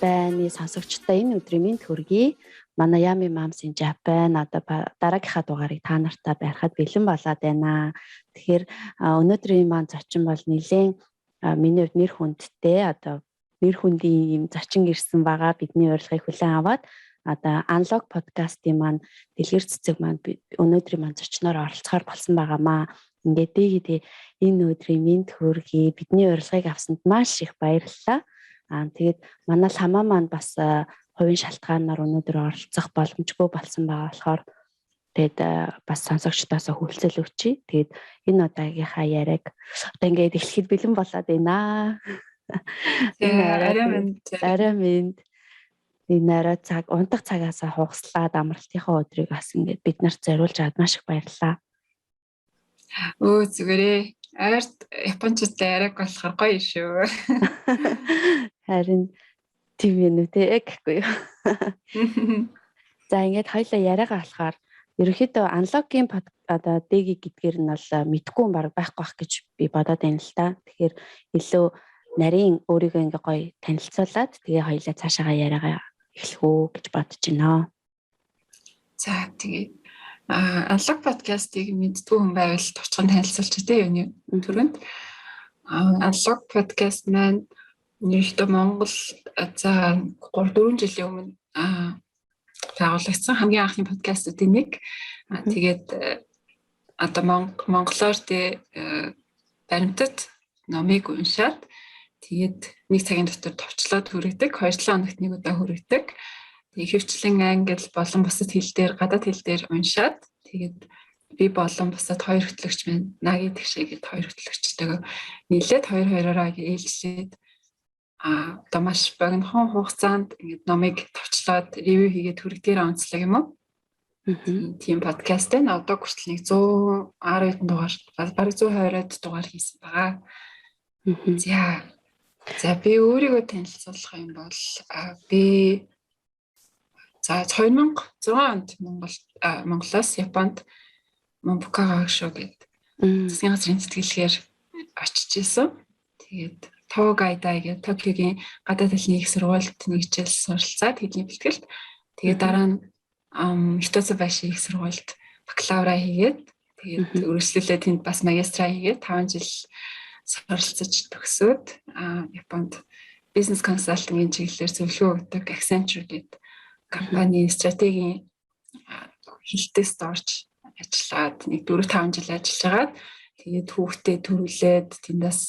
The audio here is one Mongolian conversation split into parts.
байна. Сонсогчдоо энэ өдрийн мэнд хүргэе. Манай Yummy Moms in Japan одоо дараагийнхаа дугаарыг та нартай байхад бэлэн болоод байна. Тэгэхээр өнөөдрийн маань зочин бол нэлээд миний хувьд нэр хүндтэй одоо нэр хүндийн юм зочин ирсэн байгаа. Бидний урилгыг хүлээн аваад одоо Unlock podcast-ийн маань дэлгэр цэцэг маань өнөөдрийн маань зочноор оролцохоор болсон байгаамаа. Ингээд энэ өдрийн мэнд хүргэе. Бидний урилгыг авсанд маш их баярлалаа. Тэгээд манай ламаа маань бас хувийн шалтгаанаар өнөөдөр оролцох боломжгүй болсон байгаа болохоор тэгээд бас сонсогчдоос хүлцэл өгчий. Тэгээд энэ удаагийнхаа яриаг одоо ингээд эхлэхэд бэлэн болоод байна. Арай минь энэ арай цаг унтах цагаас хугаслаад амралтынхаа өдрийг бас ингээд бид нарт зориулж аваад маш их баярлалаа. Зүгээрээ арт японочтой яриаг болохоор гоё шүү. Харин тийм юм үү те гэхгүй юу. За ингээд хоёлаа яриагаа болохоор ерөнхийдөө Unlock-ийн одоо дэги гэдгээр нь бол мэдгүй юм баг байхгүй бах гэж би бодоод байна л та. Тэгэхээр илүү нарийн өөрийгөө ингээ гоё танилцуулаад тэгээ хоёлаа цаашаага яриагаа эхлэх үү гэж бодож байна. За тэгээ Unlock podcast-ийг мэддгүй хүн байвал товчхон танилцуулчих тий юуны түрүүнд. Unlock podcast маань ерөнхийдөө Монгол за 3-4 жилийн өмнө байгуулагдсан хамгийн анхны подкастуудын нэг. Тэгээд одоо монголоор тий баримтат номыг уншаад тэгээд нэг цагийн дотор товчлоод хүргэдэг, 2-7 хоногт нэг удаа хүргэдэг. Тэгээд хөвчлэн англи болон бусад хэл дээр гадаад хэл дээр уншаад тэгээд би болон бусад хоёр хөтлөгч маань наги тэгшээгээд хоёр хөтлөгчтэйгээ нийлээд хоёр-хоёроо ээлжлээд одоо маш богинохон хугацаанд ингээд номыг товчлоод ревю хийгээд хүргэдгээр онцлог юм уу? Тийм подкаст энэ одоо хүртэл нэг 110 хэдэн дугаар бараг 120-од дугаар хийсэн байгаа. За би өөрийгөө танилцуулах юм бол би за 2006 онд Монголоос Японд Мамбукага шоу гэдэг засгийн газрын сэтгэлгээр очиж исэн. Тэгээд Тогайдай гэдэг Токиогийн гадаад хэлний их сургуульд нэг жил суралцаад хэдийн бэлтгэлд тэгээд дараа нь Хитоцу Байши их сургуульд бакалавра хийгээд тэгээд үргэлжлүүлээд тэнд бас магистра хийгээд 5 жил суралцаж төгсөөд Японд бизнес консалтингийн чиглэлээр зөвлөгөө өгдөг Accenture гэдэг компани стратегийн хилтэст орж ажиллаад нэг 4-5 жил ажиллаж хагаад тэгээд хүүхдээ төрүүлээд тэндээс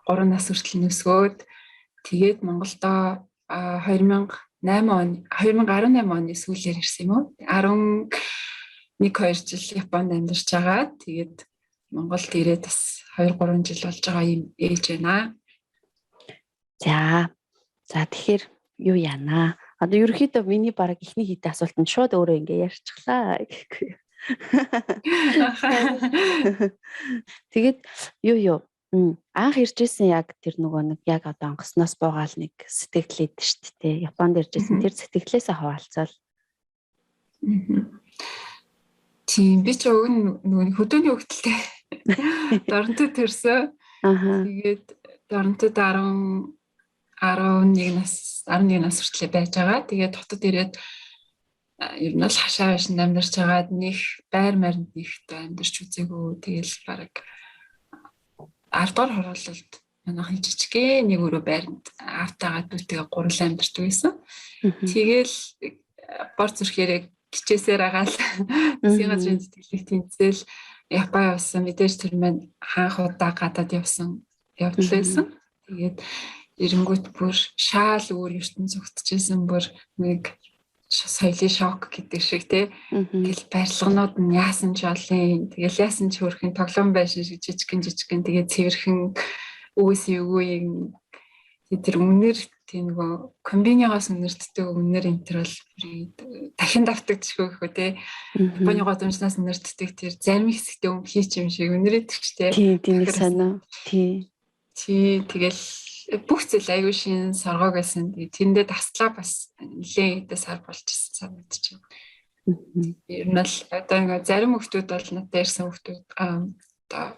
3 нас хүртэл нөсгөөд тэгээд Монголдо 2018 оны сүүлээр ирсэн юм уу? 11-2 жил Японд амьдарч байгаа. Тэгээд Монголд ирээд бас 2-3 жил болж байгаа юм ээж байна. За тэгэхээр юу яана? Одоо ерөнхийдөө миний бараг ихний хийдэг асуулт нь шууд өөрөө ингээ ярьчихлаа гэхгүй. Тэгээд юу анх иржсэн яг тэр нөгөө нэг яг одоо онгосноос буугаал нэг сэтгэлээд шүү дээ. Японд иржсэн тэр сэтгэлээсээ хаваалцал. Тийм би ч нөгөө хөдөөний хөвгөлтэй Доронтод төрсөн. Тэгээд Доронтод 11 нас хүртэл байж байгаа. Тэгээд хотод ирээд ер нь л хашаа байшин амьдарч байгаад нэг байр маринд нэгтэй амьдарч үзээгүй. Тэгэл бараг 10 дугаар хороололд манайхан жижигхэн нэг өрөө байранд автагаа дүүтэйгээ гурван амьдарч байсан. Тэгэл бор зүрхээрээ гिचээсээр агаал засгийн газрын сэтгэлийг тэнцэл Япон явсан мэдээж тэр маань хаанх удаа гадаад явдал байсан. Тэгээд эренгүүт бүр шаал өөр ертөнц зүгтжсэн бүр нэг соёлын шок гэдэг шиг тий. Тэгэл барилганууд нь яасан ч олон. Тэгэл яасан ч хөрхэн тоглоом байшин шиг жижигхэн тэгээд цэвэрхэн үс юугүй тэр үнэр тийм нөгөө комбинигоос үнэртдэг үнэр энтер бол дахин давтагдчихгүй гэх үү тий. Японы годамжнаас үнэртдэг тэр зарим хэсэгтээ хийч юм шиг үнэрэтгчтэй. Тийм санаа. Тий. Тэгэл бүх зүйл аюу шин соргоо гэсэн. Тэндээ таслаа бас нэлээд сар болж ирсэн санагдчих. Ер нь л одоо ингээ зарим хүмүүс бол надад ярьсан хүмүүс одоо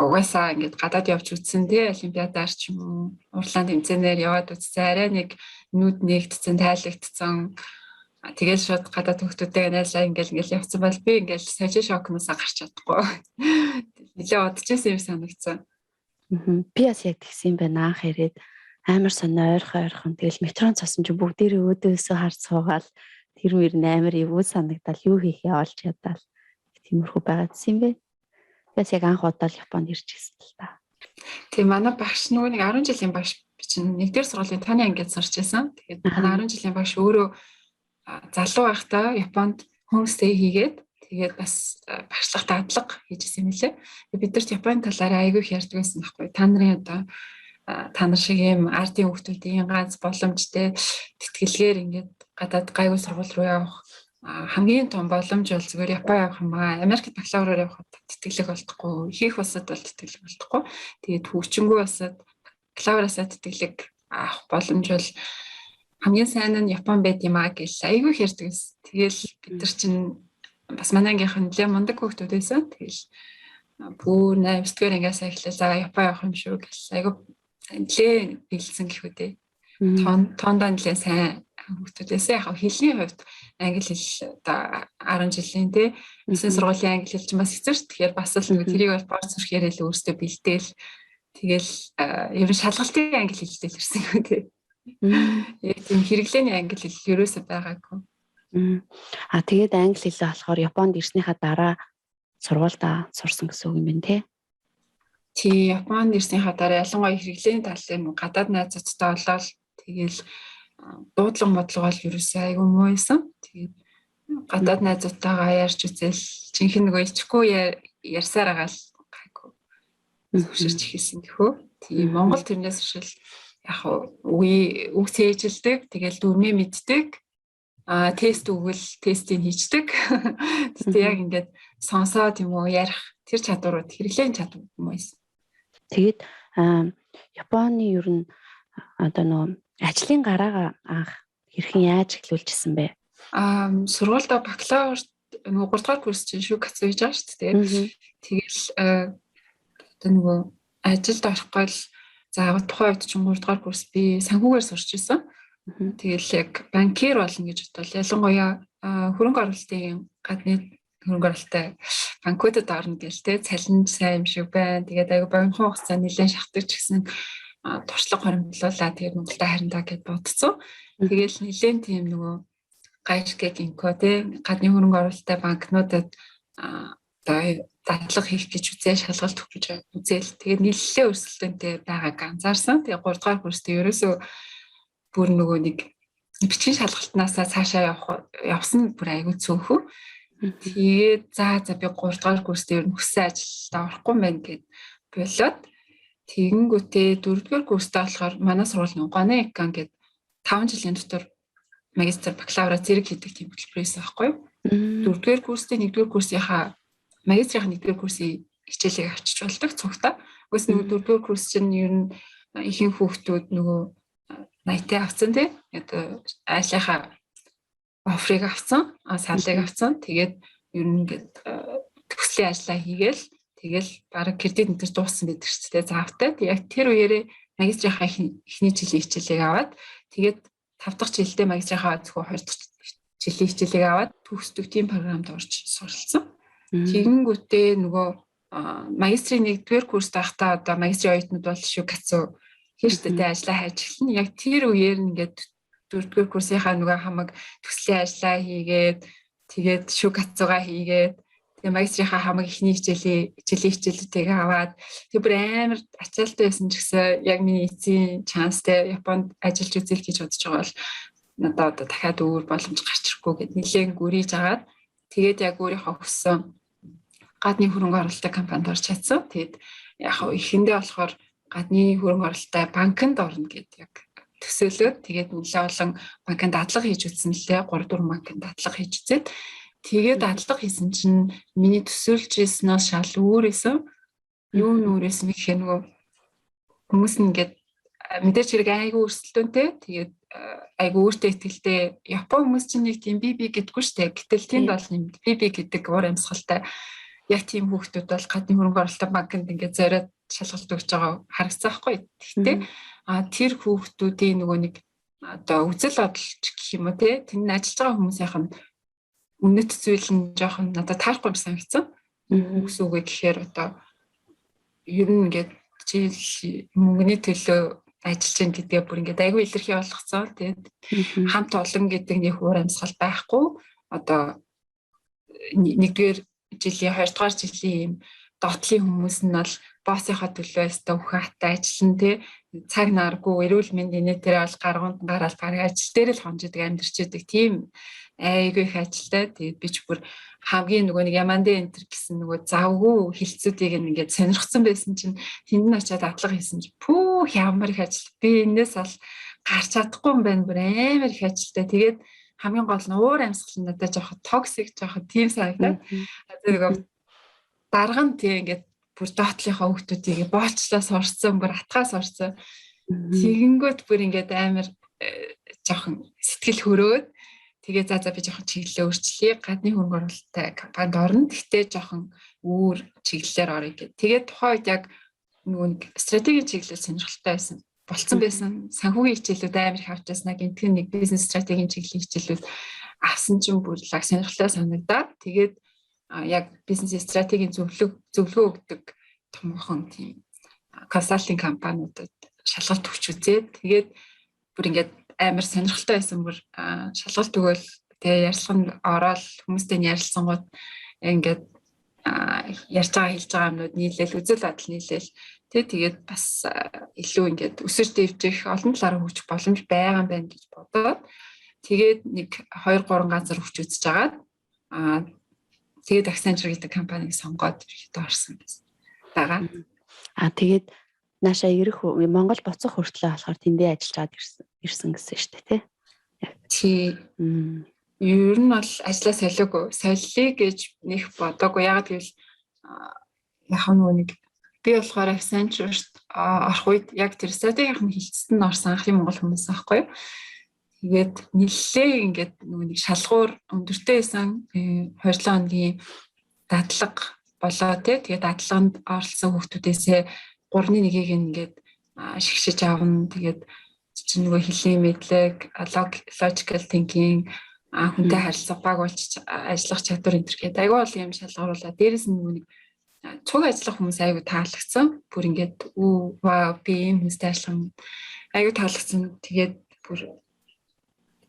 угаасаа ингээд гадаад явж үзсэн тий олимпиадаар ч юм уу урлаан тэмцээнээр яваад үзсэн арай нэг нүд нэгтсэн тайлагдсан тэгэл шууд гадаад хүмүүстэйгээ найзлаа ингээл явцсан бол би ингээл сажи шокноосаа гарч чадахгүй нэлээ удажсэн юм санагдсан. Би бас яг тэгсэн юм байна анх ирээд амар сонио ойрхон тэгэл метрон цосон чи бүгдээрээ өөдөөсөө харж суугаал тэр мөр амар ивүү санагдал юу хийхээ олж ядал тиймэрхүү байгаадсэн юм бэ. Бас яг анх удаа Японд ирж гисэн л та. Тийм манай багш нөгөө нэг 10 жилийн багш би чинь 1-р сургуулийн таны ангид сурч байсан. Тэгээд манай 10 жилийн багш өөрөө залуу байхдаа Японд homestay хийгээд тэгээд бас багшлах дадлага хийжсэн юм лээ. Бид нарт Японы талаараа айгүй их ярьдаг байсан байхгүй. Та нарын одоо та нар шиг юм ардын хүмүүсийн ганц боломжтой тэтгэлгээр ингээд гадаад гайгүй сургууль руу явах хамгийн том боломж бол зүгээр Япон явах юм аа. Америкт бакалавраар явахад тэтгэлэг болтохгүй, хийх усад бол тэтгэлэг болтохгүй. Тэгээд хөгжингүү усад бакалавраасаа тэтгэлэг авах боломж бол хамгийн сайн нь Япон байд юм аа гэж айгүй ярьдаг гэсэн. Тэгэл бид нар чинь бас манай ангийнхан нэлээ мундаг хүүхдүүд байсан. Тэгэл бүр 8-р ангиас эхлээл за Япон явах юм шүү гэж айгүй нэлээ бэлдсэн гэхүү дээ. Тондоо нэлээ сайн хүүхдүүдээс яг хэлний хувьд англи хэл одоо 10 жилийн тий өсвөр сургуулийн англи хэл чинь бас хэцүүш. Тэгэхээр бас л нэг тэрийг бол бор зүрхээр л өөртөө бэлдээл тэгэл ер нь шалгалтын англи хэлтэй л ирсэн юм тий. Яг тийм хэрэглээний англи хэл ерөөсөө байгаагүй. Тэгээд англи хэлээ болохоор Японд ирснийхаа дараа сургуультай сурсан гэсэн үг юм байна тий. Тий Японд ирснийхаа дараа ялангуяа хэрэглээний талын гадаад найзуудтай болоод тэгэл дуудлага бодлого бол ерөөсөө айгүй муу байсан. Тэгээд гадаад найзуудтайгаа ярьж үзэл жинхэнэ нөгөө ичгүй ярьсаар байгаа л гайгүй зөвшөрч хийсэн гэхөө. Тийм Монгол тэрнээс шил яг үг цээжилдэг, тэгэл дүрмээ мэддэг. Тест өгвөл тестийг хийждэг. Тэгээд яг ингээд сонсоод юм уу ярих тэр чадварууд хэрэглээний чадвар юм байсан. Тэгээд Японы ер нь одоо нөгөө ажлын гараагаа анх хэрхэн яаж эхлүүлжсэн бэ? Сургуультай бакалавр нөгөө 3 дугаар курс чинь шүүкацу хийж байгаа шүү дээ. Тэгэл одоо нөгөө ажилд орохгүй л за тухайн үед чинь 3 дугаар курс би санхүүгээр сурч ирсэн. Тэгэл яг банкир болно гэж бодвол ялангуяа хөрөнгө оруулалтын гадны хөрөнгө оруулалттай банкудад орно гэл те цалин сайн юм шиг байна. Тэгээд аягүй богино хугацаанд нэлээд шахдаг ч гэсэн туршлага хоримтлуулаад тэгээд Монголд харинтаа гэд бодцсон. Тэгээл нэлээд тийм нөгөө гайшгэ гинко те гадны хөрөнгө оруулалттай банкнуудад одоо дадлага хийх гэж үзээ шалгалт өгөх гэж үзээл. Тэгээд нэлээд өрсөлдөөнтэй байгааг анзаарсан. Тэгээд 3 дугаар курст ерөөсөө бүр нөгөө нэг бичгийн шалгалтнаасаа цаашаа явсан бүр аягүй цөөхөө. Тэгээд за би 3 дугаар курст ер нь хүссэн ажилд орохгүй юм байна гэд болоод тэгэнгүүтээ 4 дугаар курстаа болохоор манай сургуулийн гоны экан гэд 5 жилийн дотор магистр бакалавра зэрэг хийдэг тийм хөтөлбөрөөс байхгүй юу? 4 дугаар курсын 1 дугаар курсынхаа магистрийн 1 дугаар курсын хичээлийг авчиж болдог цугтаа. Үгүйс нөгөө 4 дугаар курс чинь ер нь ихэнх хүүхдүүд нөгөө 80 авцсан тий. Одоо айлынхаа офрыг авцсан, салыг авцсан. Тэгээд ер нь ингээд төгслийн ажлаа хийгээл тэгэл бараг кредит энтер дууссан байдаг шүү дээ заавтай. Яг тэр үеэрээ магистрийнхаа эхний жилийн хичээлийг аваад тэгээд 5 дахь жилдээ магистрийнхаа зөвхөн 2 дахь жилийн хичээлийг аваад төгсдөг тийм програмд орж суралцсан. Тэгэнгүүтээ нөгөө магистрийн 1 дугаар курст байхдаа одоо магистрийн оюутнууд бол шүүкацу хийжтэй ажиллаа хайж эхэлнэ. Яг тэр үеэр ингээд 4 дугаар курсынхаа нөгөө хамаг төслийн ажлаа хийгээд тэгээд шүүкацугаа хийгээд тэгээ магистрийнхаа хамаг ихний жилийн хичээлүүдийг аваад тэг бүр амар ачаалттай байсан ч гэсэн яг миний эцсийн чанстай Японд ажиллаж үзэл гэж бодож байгаа бол надад одоо дахиад өөр боломж гарч ирэхгүй гэд нэлээд гүрийж агаад тэгээд яг өөрийнхөө хүссэн гадны хөрөнгө оруулалтын компанид орж чадсан. Тэгээд яг эхэндээ болохоор гадны хөрөнгө оруулалттай банкнд орно гэд яг төсөөлөөд тэгээд нэлээд олон банкнд дадлага хийж үзсэн лээ. 3-4 банкнд дадлага хийж үзээд тэгээд дадлага хийсэн чинь миний төсөөлж ирснээс шал өөрөөсөө юу нүрээс нэг нөгөө хүмүүс ингээд мэдээж хэрэг айгүй өрсөлдөөнтэй тэгээд айгүй өөртөө ихтэй Япон хүмүүс чинь нэг тийм би гэдэггүй штэ гэтэл тэнд бол юм би гэдэг уур амьсгалтай яг тийм хүүхдүүд бол гадны хөрөнгө оруулалтын банкнд ингээд зориод шалгалт өгч байгаа харагдсан байхгүй. Гэхдээ тэр хүүхдүүдийн нөгөө нэг одоо үзэл бодолч гэх юм уу те тэнд ажиллаж байгаа хүмүүсийнх нь үнэт зүйл нь жоохон надад таарахгүй санагдсан. Юу гэсэн үг вэ гэхээр одоо ер нь ингээд чи мөнгөний төлөө ажиллаж байгаа гэдгээ бүр ингээд айгүй илэрхий болгоцсон. Тэгээд хамт олон гэдэг нэг уур амьсгал байхгүй. Одоо нэгдүгээр жилийн 2 дугаар жилийн юм доотлын хүмүүс нь бол боссынхаа төлөө өстө ухаантай ажиллана тий цаг наргүй эрүүл мэндийн нийтээр бол гаргуунд гараад бараг ажил дээр л хонжидаг амьдэрчээдэг тийм айгүй их ажилтай. Тэгээд би ч бүр хамгийн нөгөө нэг Ямандэ энтер гэсэн нөгөө завгүй хилцүүдийг ингээд сонирхсан байсан чинь тэнд нь очиад атлага хийсэн чинь пүү ямар их ажил би энэс бол гарч чадахгүй юм байна бүр амар их ажилтай. Тэгээд хамгийн гол нь уур амьсгал надад жоохо токсик жоохо тийм санагдаад тэгээд дарга нь тийм ингээд бүр доотлынхаа хүүхдүүдийг боолчлоо сурцсан бүр атгаас сурцсан. Тэгэнгүүт бүр ингээд амар жоохон сэтгэл хөрөөд тэгээ за би жоохон чиглэлээ өөрчлөе. Гадны хөрөнгө оруулалттай компанид орно. Гэхдээ жоохон өөр чиглэлээр орё гэх. Тэгээд тухайн үед яг нөгөө нэг стратегийн чиглэл сонирхолтой байсан. Болцсон байсан. Санхүүгийн хичээлүүд амар их авчаснаа гэнтгэн нэг бизнес стратегийн чиглэлийн хичээлүүд авсан чинь бүр лаг сонирхолтой санагдаад тэгээд яг бизнес стратегийн зөвлөгөө өгдөг томхон тийм консалтинг компаниудад шалгалт өгч үзээд тэгээд бүр ингээд амар сонирхолтой байсан бүр шалгалт өгөөл тэгээ ярьслан ороод хүмүүстэй ярилцсангууд ингээд ярьж байгаа хэлж байгаа юмнууд нийлээл үзэл бодол нийлээл тэгээд бас илүү ингээд өсөж дэвжих олон талаараа хөгжих боломж байгаа юм байна гэж бодоод тэгээд нэг 2 3 газар өгч үзэж агаад тэгээд Accenture гэдэг компаниг сонгоод ихэд орсон байсан. Дага. Тэгээд наашаа ирэх Монгол буцах хүртлээр болохоор тэндээ ажиллаад ирсэн гэсэн шүү дээ тий. Ер нь бол ажлаа солиогүй. Солиё гэж нэг бодоогүй. Ягаад гэвэл яг нөгөө нэг би болохоор Accenture-т орох үед яг тэр стратегийнх нь хилцэд нь орсон анхны монгол хүмүүс аахгүй. Тэгээд нэлээ ингээд нөгөө нэг шалгуур өндөртэй байсан 2-7 хоногийн дадлага болоо тий. Тэгээд дадлаганд оролцсон хүмүүсээсээ 3-1-ийг ингээд шигшиж авна. Тэгээд чинь нөгөө хэлний мэдлэг, logical thinking, хүнтэй харилцах, баг болж ажиллах чадвар энэ төр гэдэг айгүй бол юм шалгаруулаад дээрэс нь нөгөө нэг цуг ажиллах хүмүүс айгүй таалагдсан. Бүр ингээд вау би юм хүмүүстэй ажиллах айгүй таалагдсан. Тэгээд бүр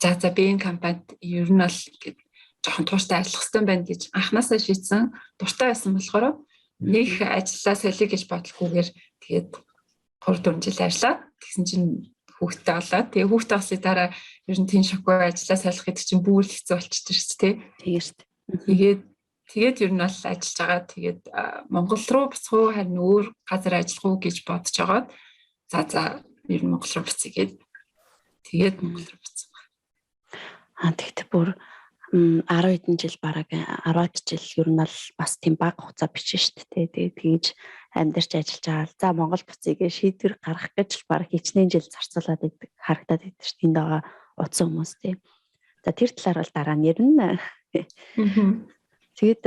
за би энэ компанид ер нь бол ингээд жоохон тууштай ажиллах хэрэгтэй байна гэж анханасаа шийдсэн. Дуртай байсан болохоор нэг ажиллаа солиё гэж бодлохгүйгээр тэгээд 3-4 жил ажиллаад тэгсэн чинь хүүхдтэй болоод тэгээ хүүхдтэй болсны дараа ер нь тийм шокгүй ажиллаа солих гэдэг чинь бүр хэцүү болчихсон шүү дээ тий. Тэгээд ер нь бол ажиллаж байгаа. Тэгээд Монгол руу буцах уу харин өөр газар ажиллах уу гэж бодож байгаа. За ер нь Монгол руу буцъя гээд тэгээд Монгол руу буцсан. Тэгтээ бүр 10 хэдэн жил бараг 10-аад жил ер нь бол бас тийм бага хугацаа бичсэн шүү дээ. Тэгээд тэгж амьдарч ажиллаж байгаа. За Монгол буцъя гэж шийдвэр гаргах гэж бараг хичнээн жил зарцуулаад байдаг харагдаад байдаг шүү дээ. Энд байгаа утсан хүмүүс тий. За тэр талаар бол дараа нь ярина. Тэгээд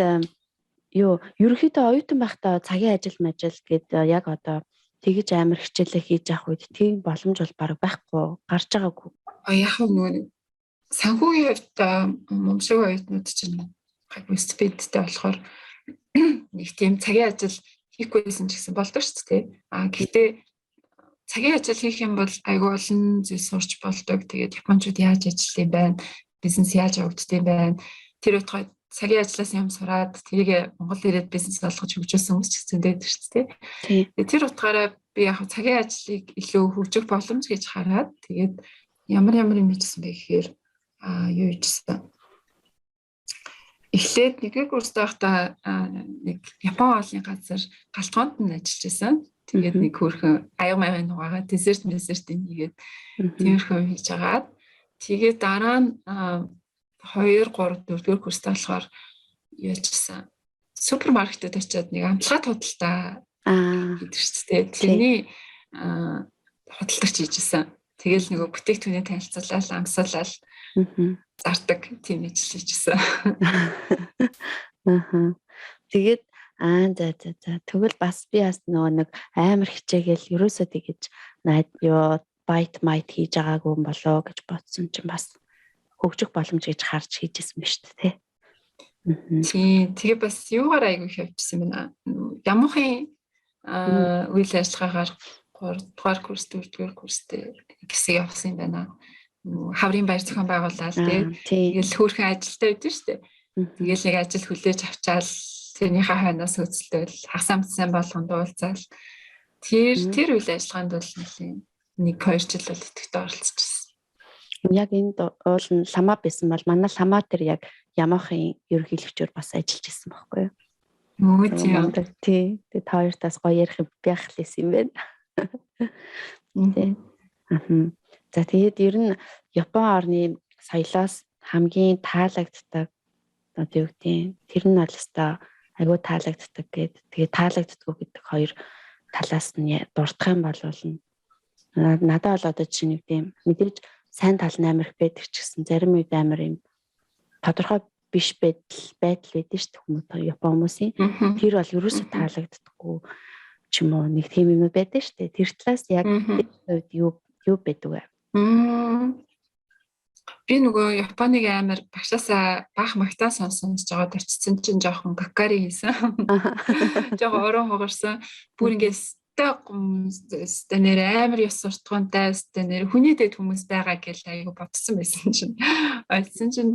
ерөнхийдөө оюутан байхдаа цагийн ажил гээд яг одоо тэгж амар хичээлээ хийж явах үед тийм боломж бол бараг байхгүй гарч байгаагүй. Яг нөгөө санхүүгийн хувьд момшиг оюутнууд чинь стипендтэй болохоор нэг тийм цагийн ажил хийхгүйсэн ч гэсэн болдог шүү дээ. Гэхдээ цагийн ажил хийх юм бол айгүй олон зүйл сурч болдог. Тэгээд японочууд яаж ажиллах юм байна? Бизнес яаж явагддаг юм байна? Тэр утгаар цагийн ажлаас юм сураад тэрийг Монгол ирээд бизнес болгож хөгжүүлсэн хүмүүс ч гэсэн байдаг шүү дээ. Тэгээд тэр утгаараа би яг цагийн ажлыг илүү хөгжих боломж гэж хараад тэгээд ямар юм хийжсэн бэ гэхээр юу хийжсэн. Эхлээд нэгдүгээр курст байхдаа нэг Япон хоолны газар галтгоонд нь ажиллаж байсан. Тэгээд нэг хөөрхөн аяга маягийн нугаагаа десерт ийгээд тиймэрхүү хийж агаад тэгээд дараа нь 2 3 4-р курст болохоор яажсан. Супермаркетад очиод нэг амтлагаа худалдаа хийдэг шүү дээ. Тэрний худалдагч хийжсэн. Тэгэл нөгөө бүтээгдэхүүний танилцуулаад амсуулаад зардаг тийм ажил хийжсэн. Тэгээд За. Тэгвэл бас би бас нөгөө нэг амар хичээгээл ерөөсөө тэгэж юу байт майт хийж байгаагүй юм болоо гэж бодсон чинь бас хөгжих боломж гэж харж хийжсэн ба шүү дээ. Тийм. Тэгээ бас юугаар айгүй хөвчсөн байна. Ямуухийн үйл ажиллагаагаар 3 дугаар курс, 4 дугаар курстэй хэсэг явсан юм байна. Хаврын баяр зохион байгуулалт тэгэл хөөрхөн ажилтай байдсан шүү дээ. Тэгэл нэг ажил хүлээж авчаал тэрнийхээ хойноос хөцөлтөл хасаа мэдсэн болгонд уулзаал тэр үйл ажиллагаанд бол нэг 2 жил бол идэвхтэй оролцчихсон. Яг энд уул нь ламаа байсан бол манай ламаа тэр яг Ямахын ерөнхийлөгчөөр бас ажиллаж ирсэн байхгүй юу? Тийм. Тэгээд хоёртаас гоё ярих байх лээс юм байна. За тэгээд ер нь Япон орны соёлоос хамгийн таалагддаг одоо юу гэдэг тэр нь бол өстой айгүй таалагддаг гэдэг. Тэгээд таалагддаггүй гэдэг хоёр талаас нь дурдах юм бол надад бол одоо жишээ нэг тийм мэдээж сайн тал нь амар их байдаг ч гэсэн зарим үед амар юм тодорхой биш байдал байдаг шүү дээ Япон хүмүүсийн. Тэр бол ерөөсөө таалагддаггүй ч юм уу нэг тийм юм байдаг шүү дээ. Тэр талаас яг юу байдаг вэ? Би нөгөө Японыг амар багшаасаа баах магтаа сонсож жоод очсон чинь жоохон какари хийсэн. Жоохон орон хугарсан. Бүр ингээд өстэй нэр амар ёс суртахуунтай өстэй нэр хүний дэд хүмүүс байгаа гэж айгу бодсон байсан чинь. Очсон чинь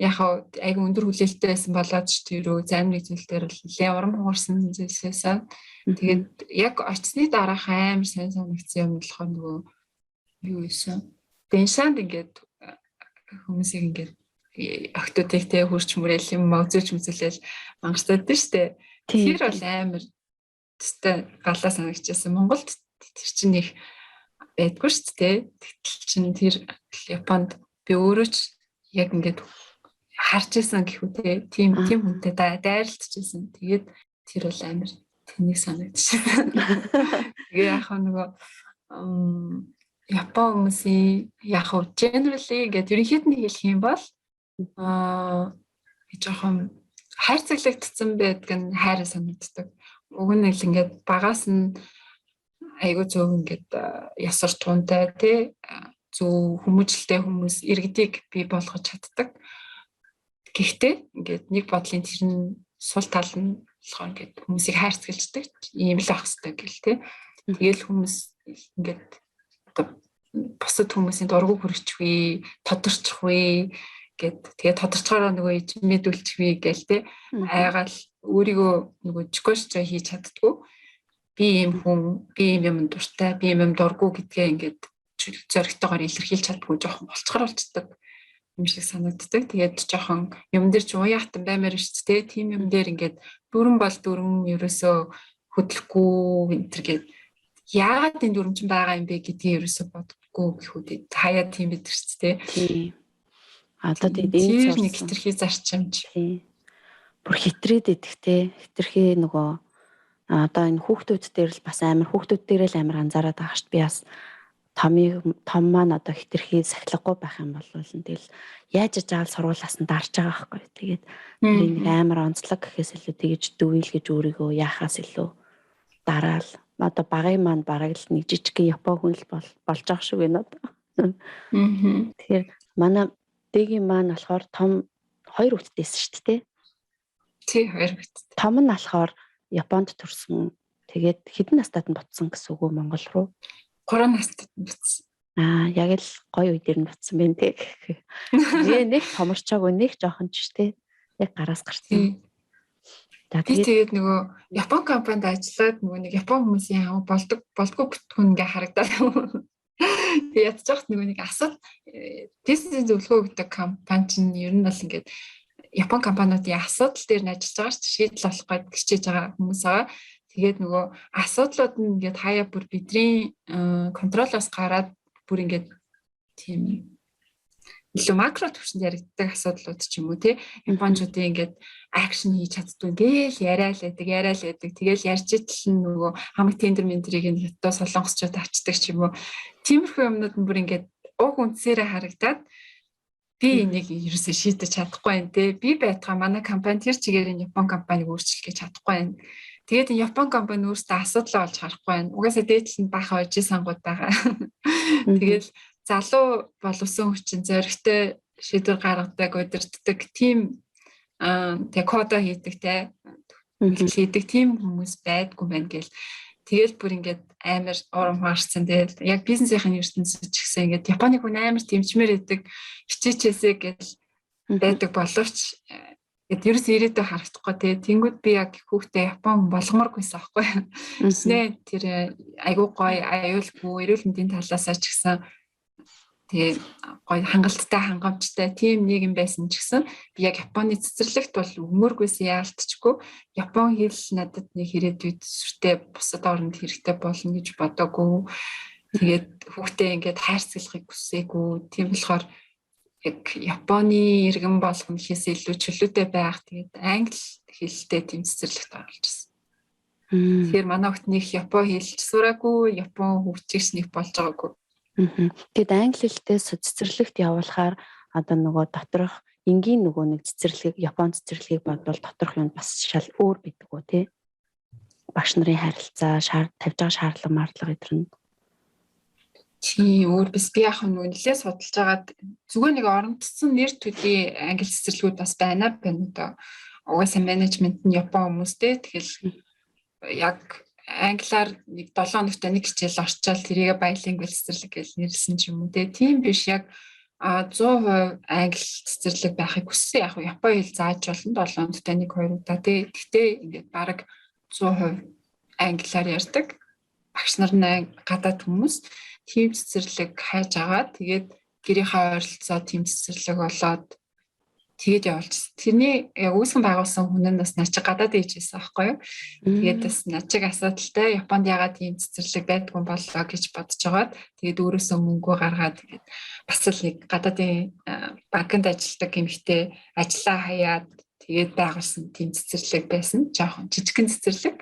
яг айгу өндөр хүлээлттэй байсан болоод ч тэрөө замны зүйлээр нэлээ урам хугарсан зүйлсээсээ. Тэгээд яг очсны дараах амар сайн санагдсан юм болохоор нөгөө юу ийсэн. Дэншанд ингээд хүмүүсийг ингээд октодыг тэ хурч мүрээл юм мозож мүзэлэл мангастаад штэ. Тэр бол амар тэстэй галаа санагдчихсан. Монголд тэр чинь их байдгүй шүү дээ. Тэгтэл чинь тэр Японд би өөрөө ч яг ингээд харж исэн гэх үү те. Тим хүнтэй дайралтчихсан. Тэгээд тэр бол амар тэнийг санагдчихсан. Тэгээ яг нөгөө Япон хүмүүсийн яг generally ингээд ерөнхийд нь хэлэх юм бол жоохон хайрцаглагдсан байдаг нь хайраа санагддаг. Уг нь л ингээд багаас нь айгүй зөв ингээд яс суртахуунтай тий зөв хүмүүжлтэй хүмүүс иргэдийг бий болгож чаддаг. Гэхдээ ингээд нэг бодлын тэр нь сул тал нь болохоор ингээд хүмүүсийг хайрцагладаг ийм л ах хэвээр гэл тий. Тэгэл хүмүүс ингээд бусад хүмүүсийн дургу хүрчихвээ, тодорчхгүй тэгээд тодорчгоороо нөгөө ижимэдүүлчихвээ гээл тий. Айгаал өөрийгөө нөгөө жигош хийж чаддгүй. Би ийм хүн, би ийм юм дуртай, би ийм юм дургу гэдгээ ингээд зоригтойгоор илэрхийлж чаддгүй жоохон болцохоор болцдог юм шиг санагддаг. Тэгээд жоохон юм дээр ч уяатан баймаар шүү дээ. Тим юм дээр ингээд дүрэн бол дүрэн ерөөсөө хөдлөхгүй энтер гээд яагаад энэ дүрэн чинь байгаа юм бэ гэдгийг ерөөсөө бодохгүй гэхүүдэд хаяа тийм байдаг шүү дээ. Тийм. Одоо тэгээд энэ нэг хитрхи зарчимч. Тийм. Бүр хитрээд идэх те. Хитрхи нөгөө одоо энэ хүүхдүүд дээр л бас амар хүүхдүүд дээр л амар анзаараад байгаа шүү дээ. Би бас том маань одоо хитрхи сахилгагүй байх юм бол тэгэл яаж жаал сургуулаас нь дарж байгаа байхгүй. Тэгээд нэг амар онцлог гэхээс илүү тэгэж дүүйл гэж өөрийгөө яахаас илүү дараал. Одоо багын маань бараг л нэг жижигхэн Япон хүн л болж байгаа шүү гэнэ одоо. Тэгэхээр манай дэгийн маань болохоор том 2 хүүхдтэйсэн шүү дээ. Тий 2 хүүхдтэй. Том нь болохоор Японд төрсөн. Тэгээд хэдэн настайд нь буцсан гэсэн үг үү Монгол руу? 3 настайд нь буцсан. Яг л гоё үе дээр нь буцсан байна тий. Нэг томорчоогүй, нэг жоохон ч тий. Яг гараас гарсан. Тэгээд нөгөө Япон компанид ажиллаад нөгөө нэг Япон хүмүүсийн болдгоо бүтгэн ингээ харагдаад тэгээд ядчих нөгөө нэг асууд бизнесийн зөвлөгөө гэдэг компани чинь ер нь бол ингээд Япон компаниудын асуудал дээр нь ажиллаж байгаа шүү дээ. Шийдэл олох гээд гэрчээж байгаа хүмүүс байгаа. Тэгээд нөгөө асуудлууд нь ингээд хаяа бүр бидний контролоос гараад бүр ингээд тийм илүү макро төвшөнд яригддаг асуудлууд ч юм уу тий. Япончуудын ингээд акшн хийж чаддгүй ингээл яриа л байдаг. Тэгэл ярьж идэл нөгөө хамаг тендер ментрийг нь хятад солонгосчууд авчдаг ч юм уу. Тиймэрхүү юмнууд нь бүр ингээд уг үндсээрээ харагдаад би энийг ерөөсөө шийдэж чадахгүй байна те. Би байтугай манай компани тэр чигээр энэ Япон компаниг өөрчилж гэж чадахгүй байна. Тэгээд энэ Япон компани өөрсдөө асуудал олж харахгүй байна. Угаасаа дээдлэл нь баха ожи сангууд байгаа. Тэгээд залуу боловсон хүчин зоригтой шийдвэр гаргадаг, удирддаг тийм тэг кодо хийдэг те. Хийдэг тийм хүмүүс байдгүй байна гэл. Тэгэл бүр ингээд амар урам харсан. Тэгэл яг бизнесийн ертөнцид ч гэсэн ингээд Японы хүн амар дэмжмээр идэг, хичээчээсээ гэл байдаг боловч ингээд ерөөс ирээдүйд харагдахгүй тий. Тэнгүүд би яг хүүхдээ Япон болгомооргүйсэн аахгүй. Тэснэ тэр айгуу гоё, аюулгүй, эрүүл мэндийн талаасаа ч гэсэн тэгээ гоё хангалттай, хангамжтай тийм нийгэм байсан ч гэсэн би яг Японы цэцэрлэгт бол өмөргүйсэн яалтчгүй. Япон хэл надад нэг ирээдүйд сүртэй бусад орнд хэрэгтэй болно гэж бодоогүй. Тэгээд хүүхдээ ингээд хайрцаглахыг хүсээгүй. Тийм болохоор яг Японы иргэн болгонхээс илүү чөлөөтэй байх. Тэгээд англи хэлтэй тийм цэцэрлэгт оруулж ирсэн. Тэгэхээр манай хүүхд Япон хэлж сураагүй, Япон хөгжигч нэг болж байгаагүй. Тэгэд англи хэлтэй цэцэрлэгт явуулахаар одоо нөгөө доторх энгийн нөгөө нэг цэцэрлэгийг Япон цэцэрлэгийг бодвол доторх юм бас шал өөр бидэг үү тий. Багш нарын харилцаа, тавьж байгаа шаардлага мардлага гэдэр нь тийм өөр бис би яг нөгөө нэлээ судалж байгаад зүгээр нэг оронцсон нэр төдий англи цэцэрлэгүүд бас байна одоо угаасаа менежмент нь Япон хүмүүстэй тэгэл яг англиар нэг 7 хоногт нэг хичээл орчаал тэрийгэ bilingual цэцэрлэг гэж нэрлсэн ч юм уу тийм биш яг 100% англи цэцэрлэг байхыг хүссэн яг Япон хэл зааж болно 7 хоногт нэг 2 удаа гэхдээ ингээд баг 100% англиар ярьдаг багш нар нь гадаад хүмүүс тийм цэцэрлэг хайж агаад тэгээд гэрийнхээ ойролцоо тийм цэцэрлэг болоод тэгээд явуулчихсан. Тэрний яг үүсгэн байгуулсан хүн нь бас начиг гадаад ээжсэн аахгүй юу. Тэгээд бас начиг асуудалтай Японд ягаад ийм цэцэрлэг байдгүй боллоо гэж бодож байгаад тэгээд өөрөөсөө мөнгөө гаргаад тэгээд бас л нэг гадаадын банкнд ажилладаг эмэгтэй ажиллаа хаяад тэгээд байгуулсан тийм цэцэрлэг байсан. Жохон жижигхэн цэцэрлэг.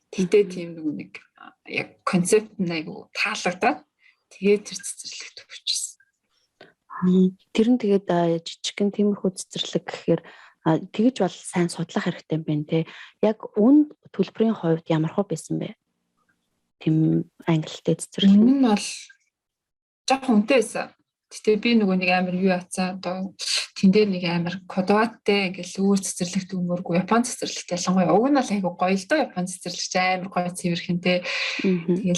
Тэгтээ тийм нэг яг концепт нь айгу таалагдаад тэгээд тэр цэцэрлэгт өгчихсэн. Тэр нь тэгээд жижигхэн тиймэрхүү цэцэрлэг гэхээр тэгэж бол сайн судлах хэрэгтэй юм байна те. Яг үн төлбөрийн хувьд ямар хөө байсан бэ? Тийм англитэй цэцэрлэг нь бол жоохон үнэтэй байсан. Гэтэ би нөгөө нэг амар юу яцсан одоо тэн дээр нэг амар кодваттэй ингээл өөр цэцэрлэгт өмөргүй Япон цэцэрлэгт ялангуяа уг нь бол айгу гоё л доо Япон цэцэрлэгч амар гоё цэвэрхэнтэй тэгэл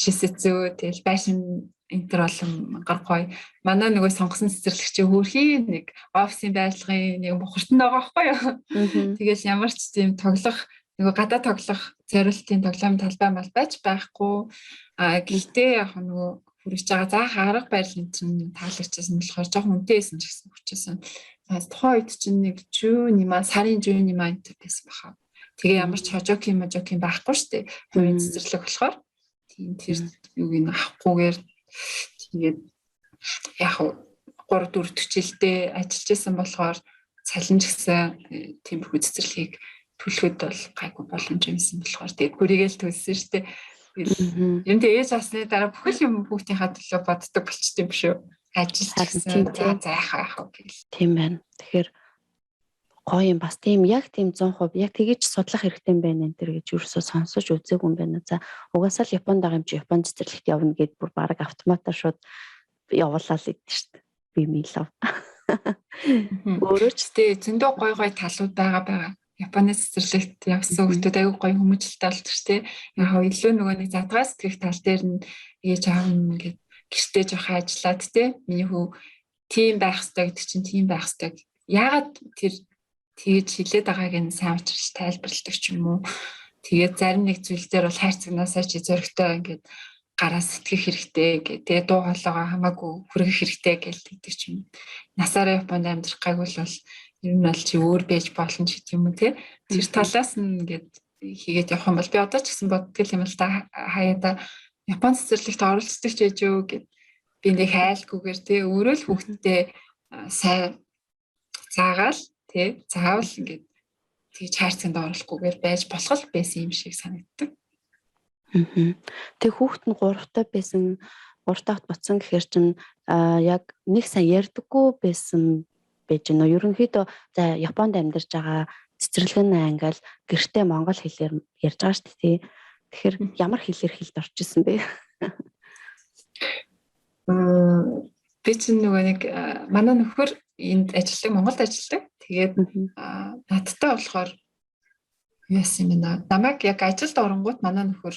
шисэцүү тэгэл байшин энтер болон гаргой манай нөгөө сонгосон цэцэрлэгч хөөрхий нэг офисын байрлагын нэг бухарт нь байгаа байхгүй юу тэгэл ямар ч тийм тоглох нөгөө гадаа тоглох зорилтын тоглоом талбай мал байж байхгүй гэхдээ яг нөгөө хүрэж байгаа заах арга барилын чинь таалагчсан болохоор жоохон үнэтэйсэн ч гэсэн хүчээсэн. Тухайн үед чинь нэг сарын жууны майнд байсан баха. Тэгээ ямар ч хожоким байхгүй штэ. Хувийн цэцэрлэг болохоор тийм тэр юуг нь авахгүйгээр тэгээд яг 3-4 төчилдээ ажиллаж исэн болохоор цалинж гисэн тиймэрхүү цэцэрлэгийг төлөхөд бол гайгүй боломж юмсэн болохоор тэгээд гүрийгээл төлсөн штэ. Юм ээж асны дараа бүхэл юм хүүхдийнхаа төлөө боддог болчтой юм шүү. Ажиллаж гэсэн заах гэл. Тийм байна. Тэгэхээр гоё юм бас тийм яг тийм 100% яг тэгэж судлах хэрэгтэй юм байна энэ төр гэж юусоо сонсож үзээгүй юм байна. За угаасаа л Японд байгаа юм чи Япон цэцэрлэгт явна гэд бүр баг автоматар шууд явуулаа л идэв шүү дээ. Би мэлав. Өөрөө ч зөндөө гоё талууд байгаа. Японы цэцэрлэгт явсан хүмүүс аягүй гоё хүмүүжлэлтэй болчих штеп. Яг илүү нөгөө нэг задгаа сэтгэх тал дээр нь ээж аав нь ингээд гэртээ жоохон ажиллаад те. Миний хүү тийм байх хэрэгтэй гэдэг чинь тийм байх хэрэгтэй. Яагаад тэр тэгж хилээд байгааг нь сайн учруулж тайлбарладаг ч юм уу. Тэгээд зарим нэг зүйл дээр бол хайр цагнаасаа чи зөрөгтэй ингээд гараа сэтгэх хэрэгтэй гэдэг. Дуу хоолойгоо хамаагүй хүргэх хэрэгтэй гэдэг ч юм. Насаараа Японд амьдрах гайгүй бол ер нь бол чи өөр байж болно ч гэдэг юм уу те. Тэр талаас нь ингээд хийгээд явах юм бол би одоо ч гэсэн боддог юм л да хаяада Япон цэцэрлэгт оролцдог ч гэж юу гэд би нэг хайлгүйгээр те өөрөө л хүүхдтэй сайн заагаал те заавал ингээд тэгж хайрцагт оруулахгүйгээр байж болох л байсан юм шиг санагддаг. Тэг хүүхэд нь 3 дахь байсан урт тавт буцсан гэхэр чинь яг нэг сайн ярьдаггүй байсан байж гэнэ. Ерөнхийдөө за Японд амьдарч байгаа цэцэрлэгэн англи гэртээ монгол хэлээр ярьж байгаа шүү дээ. Тэгэхээр ямар хэлээр хэлд орчихсон бэ? Би чинь нөгөө нэг манай нөхөр энд ажилладаг, Монголд ажилладаг. Тэгээд надтай болохоор яасан юм бэ? Намайг яг ажилд оронгууд манай нөхөр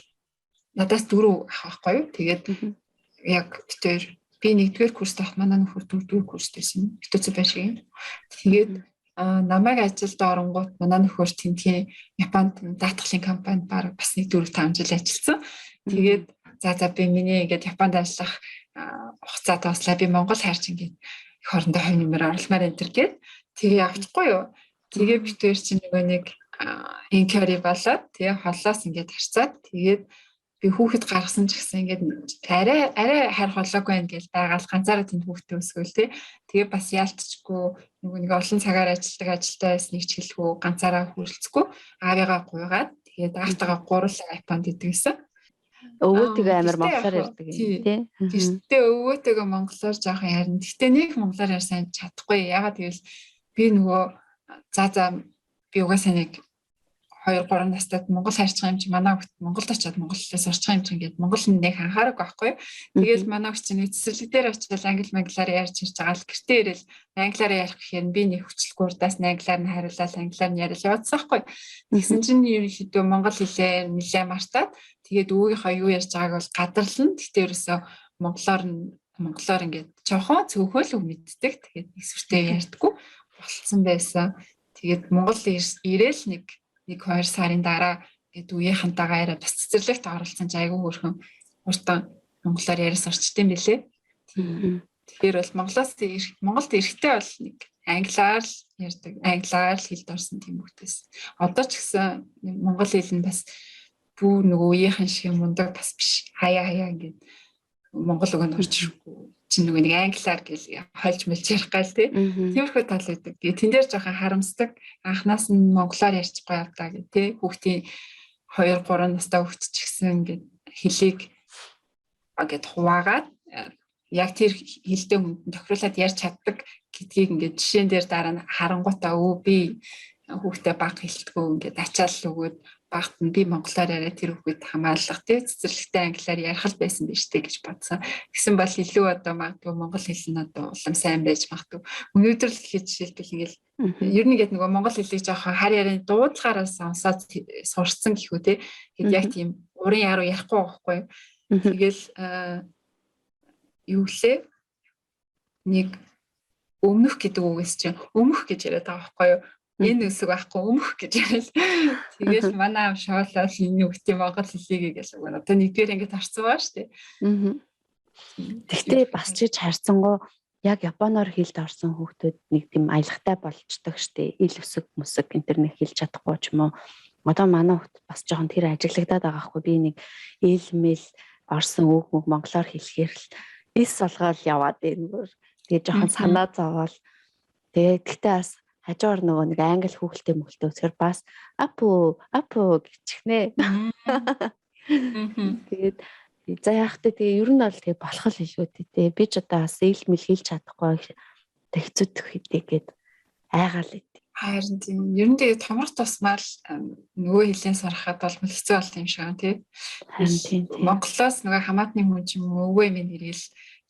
надаас 4 ах байхгүй юу? Тэгээд яг битээр би 1-р курст авах манай нөхөр 4-р курст байсан. Битүүцээ байшиг. Тэгээд намайг ажилд оронгууд манай нөхөр тэмдгийн Японд даатгалын компанид баг бас 4-5 жил ажилласан. Тэгээд за би миний ингээд Японд ажиллах хугацаа тоослаа. Би Монгол хайрч ингээд их хоорондоо хой нэмэр оруулмаар энэ төр гээд тэгээ авчихгүй юу. Тэгээ битээр чинь нөгөө нэг инкери болоод тэгээ холоос ингээд харцаад тэгээд би хүүхэд гаргасан ч гэсэн ингээд арай харих болоогүй байх гэж байгаал ганцаараа тэнд хүүхдээ өсгөөл тий. Тэгээ бас яалтчгүй нөгөө нэг олон цагаар ажилладаг ажилтай байсныг ч хэлэхгүй ганцаараа хүрэлцэхгүй аавыгаа гуйгаад тэгээд аавтайгаа гурлаа айпонд идэгсэн. Өвөөтэйгээ амар монголоор ярьдаг юм тий. Гэхдээ өвөөтэйгээ монголоор жоохон ярина. Гэхдээ нэг монголоор ярьсан чадахгүй. Ягаад гэвэл би нөгөө за би угаасаа нэг 2-3 настайд монгол хайрцаг юм чи манай хүүхд Монголд очиод монгол хэлээс орчих юм чи ингээд монгол нэг анхаараагүй байхгүй. Тэгэл манай хүүхд чинь цэцэрлэг дээр очиод англиар ярьж ирж байгаа л гэртээ ирэл англиар ярих гэхээр би нэг хүчлэхгүй урдаас англиар нь хариулаад англиар нь яриад явуулсан байхгүй. Тэгсэн чинь ерөнхийдөө монгол хэлээр нэлээ мартаад тэгээд өвгийнхөө юу ярьж байгааг бол гадарлан гэхдээ ерөөсөө монголоор ингээд жоохон цөөхөл үг мэддэг. Тэгээд их сүртэй ярьдаггүй болцсон байсан. Тэгээд монгол ирээл нэг 2 сарын дараа гээд үеийнхантайгаа арай бас цэцэрлэгт оролцсон ч айгүй хөрхөн уртан монголоор яриас орчтой юм билээ. Тэгэхээр бол Монголд эрэхтэй бол нэг англиар л ярьдаг, англиар л хэлд орсон тийм хүүхдээс. Одоо ч гэсэн монгол хэл нь бас бүр нөгөө үеийнхэн шиг мундаг бас биш. Хаяа ингээд монгол өгөнд орж ирэхгүй. Чинь нөгөө нэг англиар гэл хольж мэлж ярих гал тий. Тиймэрхүү тал байдаг. Тэн дээр жоохон харамсдаг. Анханаас нь монголоор ярьчихгүй явдаа гэх тий. Хүүхдийн 2-3 настай хүүхд ч гэсэн ингээд хэлийг ингээд хуваагаад яг тэр хэлтэй хүнд тохируулаад ярьж чаддаг гэдгийг ингээд жишээн дээр дараа нь харангуйтаа би хүүхдээ баг хэлтгөө ингээд ачаал өгөөд багт нь би монголоор яриа тэр хүүхэд хамгаалах тий цэцэрлэгтэй англиар ярих л байсан биз дээ гэж бодсон. Тэгсэн бол илүү одоо магадгүй монгол хэл нь одоо улам сайн байж магадгүй. Өнөөдөр л гэхэд жишээлбэл ингээд ер нь ингээд нөгөө монгол хэлийг жоохон хар ярийн дуудлагаараа сонсоод сурцсан гэхүү тий. Тэгэд яг тийм уран яруу ярихгүй байхгүй. Тэгэл юу лээ нэг өмнөх гэдэг үгээс чинь өмнөх гэж яриад байгаа байхгүй юу? Энэ үсэг байхгүй өмнөх гэж яриад. Тэгэл манай аав шоолол энэ үгтийн монгол хэлийг гэж өгөн. Одоо нэгдүгээр ингээд харцсан баа штэ. Гэхдээ бас ч харцсангуу яг японоор хэлд орсон хүүхдүүд нэг тийм аялахтай болчдөг штэ. Ил үсэг мүсэг интернет хэлж чадахгүй ч юм уу. Одоо манай хүүхд бас жоохон тэр ажиглагдаад байгаа хгүй. Би нэг ил мэл орсон үг монголоор хэлэхээр л ис солгоол яваад энэ. Тэгээ жоохон санаа зовоол. Тэгээ гэхдээ бас хажуугаар нөгөө нэг англи хүүхэлтэй мөлтөө өсгөр бас апу гэчихнэ. Тэгээд за яах вэ? Тэгээ ер нь бол тэгээ болох л илүү дээ. Би ч одоо бас ил мэл хэлж чадахгүй хэцүүдэх хэдий гээд айгаал идэв. Харин тийм ер нь тэгээ томрох тусмал нөгөө хэлээр сурахад бол хэцүү болт юм шиг байна тий. Харин тийм. Монголоос нөгөө хамаатны хүн ч юм уу өвөө минь ирэл